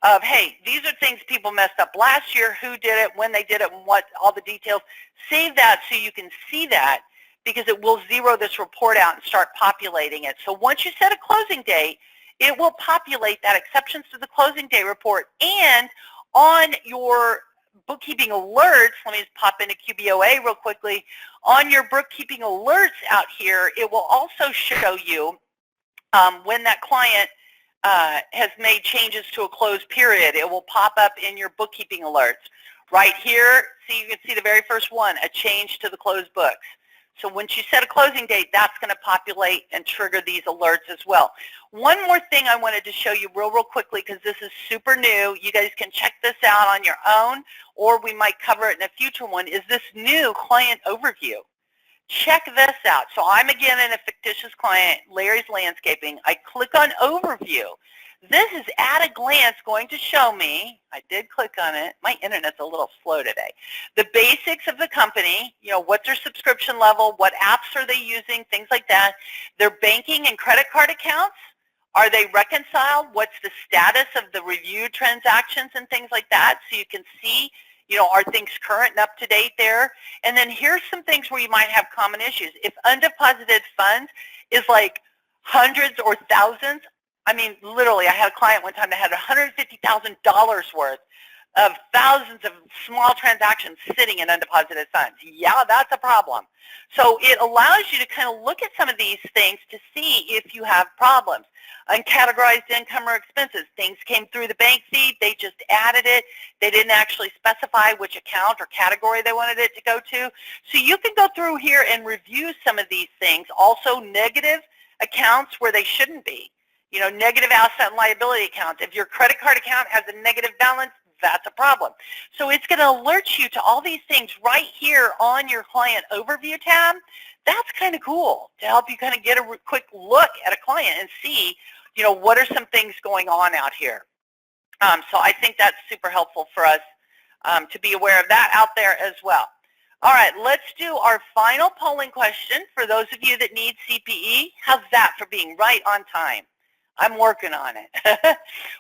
[SPEAKER 1] of, hey, these are things people messed up last year, who did it, when they did it, and what, all the details. Save that so you can see that, because it will zero this report out and start populating it. So once you set a closing date, it will populate that exceptions to the closing date report. And on your bookkeeping alerts, let me just pop into QBOA real quickly. On your bookkeeping alerts out here, it will also show you when that client has made changes to a closed period. It will pop up in your bookkeeping alerts. Right here, see, you can see the very first one, a change to the closed books. So once you set a closing date, that's going to populate and trigger these alerts as well. One more thing I wanted to show you real quickly, because this is super new. You guys can check this out on your own, or we might cover it in a future one, is this new client overview. Check this out. So I'm again in a fictitious client, Larry's Landscaping. I click on overview. This is at a glance going to show me, I did click on it, my internet's a little slow today, the basics of the company, what's their subscription level, what apps are they using, things like that, their banking and credit card accounts, are they reconciled, what's the status of the reviewed transactions and things like that, so you can see, are things current and up to date there. And then here's some things where you might have common issues. If undeposited funds is like hundreds or thousands, I mean, literally, I had a client one time that had $150,000 worth of thousands of small transactions sitting in undeposited funds. Yeah, that's a problem. So it allows you to kind of look at some of these things to see if you have problems. Uncategorized income or expenses. Things came through the bank feed. They just added it. They didn't actually specify which account or category they wanted it to go to. So you can go through here and review some of these things. Also, negative accounts where they shouldn't be. Negative asset and liability accounts. If your credit card account has a negative balance, that's a problem. So it's going to alert you to all these things right here on your client overview tab. That's kind of cool to help you kind of get a quick look at a client and see, what are some things going on out here. So I think that's super helpful for us to be aware of that out there as well. All right, let's do our final polling question for those of you that need CPE. How's that for being right on time? I'm working on it.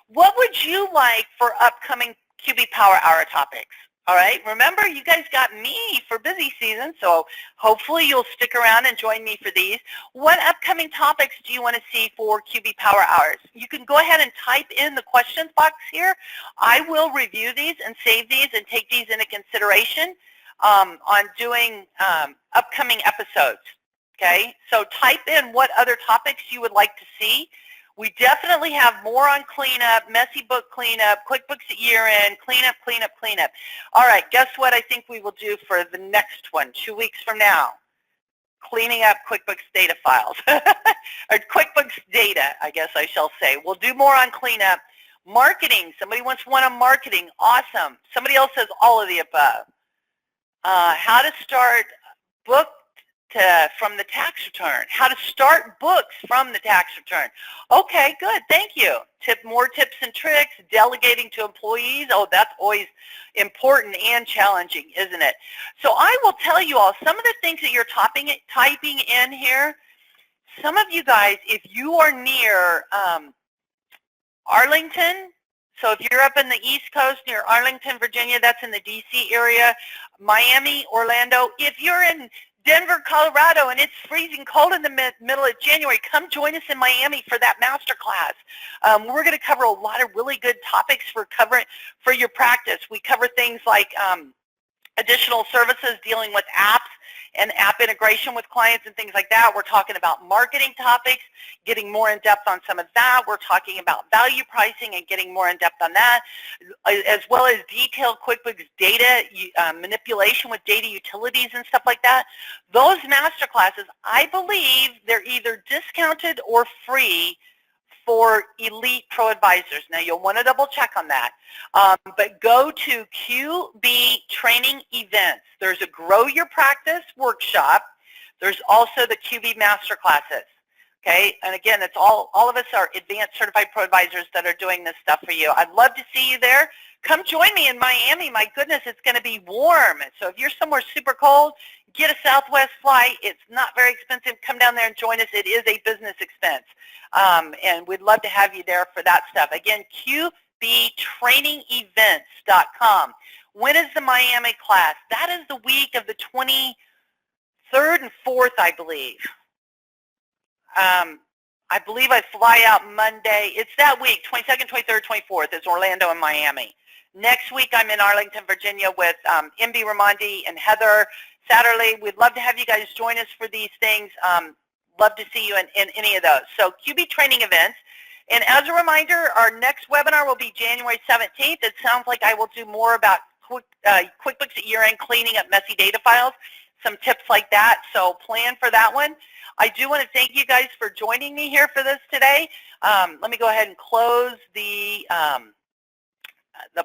[SPEAKER 1] What would you like for upcoming QB Power Hour topics? All right, remember, you guys got me for busy season, so hopefully you'll stick around and join me for these. What upcoming topics do you want to see for QB Power Hours? You can go ahead and type in the questions box here. I will review these and save these and take these into consideration. on doing upcoming episodes. Okay, so type in what other topics you would like to see. We definitely have more on cleanup, messy book cleanup, QuickBooks at year-end, cleanup, cleanup, cleanup. All right, guess what I think we will do for the next one, 2 weeks from now? Cleaning up QuickBooks data files, or QuickBooks data, I guess I shall say. We'll do more on cleanup. Marketing, somebody wants one on marketing, awesome. Somebody else says all of the above. How to start book from the tax return. How to start books from the tax return. Okay, good, thank you. More tips and tricks, delegating to employees. Oh, that's always important and challenging, isn't it? So I will tell you all, some of the things that you're typing in here, some of you guys, if you are near Arlington, so if you're up in the East Coast near Arlington, Virginia, that's in the DC area, Miami, Orlando, if you're in Denver, Colorado, and it's freezing cold in the middle of January, come join us in Miami for that master class. We're going to cover a lot of really good topics for your practice. We cover things like additional services dealing with apps and app integration with clients and things like that. We're talking about marketing topics, getting more in depth on some of that. We're talking about value pricing and getting more in depth on that, as well as detailed QuickBooks data manipulation with data utilities and stuff like that. Those master classes, I believe they're either discounted or free for elite pro advisors. Now you'll want to double check on that, but go to QB Training Events. There's a Grow Your Practice workshop. There's also the QB Master Classes. Okay, and again, it's all of us are advanced certified pro advisors that are doing this stuff for you. I'd love to see you there. Come join me in Miami. My goodness, it's going to be warm. So if you're somewhere super cold, get a Southwest flight. It's not very expensive. Come down there and join us. It is a business expense. And we'd love to have you there for that stuff. Again, QBTrainingEvents.com. When is the Miami class? That is the week of the 23rd and 4th, I believe. I believe I fly out Monday. It's that week, 22nd, 23rd, 24th. It's Orlando and Miami. Next week, I'm in Arlington, Virginia with MB Ramondi and Heather Satterley. We'd love to have you guys join us for these things. Love to see you in any of those. So QB Training Events. And as a reminder, our next webinar will be January 17th. It sounds like I will do more about QuickBooks at year-end, cleaning up messy data files, some tips like that. So plan for that one. I do want to thank you guys for joining me here for this today. Let me go ahead and close the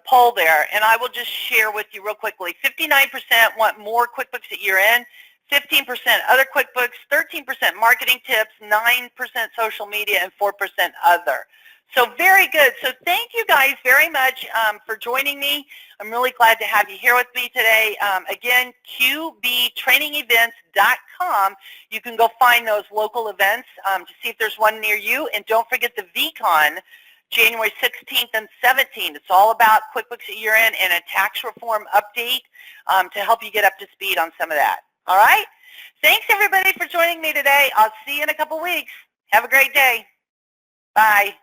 [SPEAKER 1] poll there, and I will just share with you real quickly. 59% want more QuickBooks at year-end, 15% other QuickBooks, 13% marketing tips, 9% social media, and 4% other. So very good. So thank you guys very much for joining me. I'm really glad to have you here with me today. Again, QBTrainingEvents.com. You can go find those local events to see if there's one near you. And don't forget the VCon, January 16th and 17th. It's all about QuickBooks at year-end and a tax reform update to help you get up to speed on some of that. All right? Thanks, everybody, for joining me today. I'll see you in a couple weeks. Have a great day. Bye.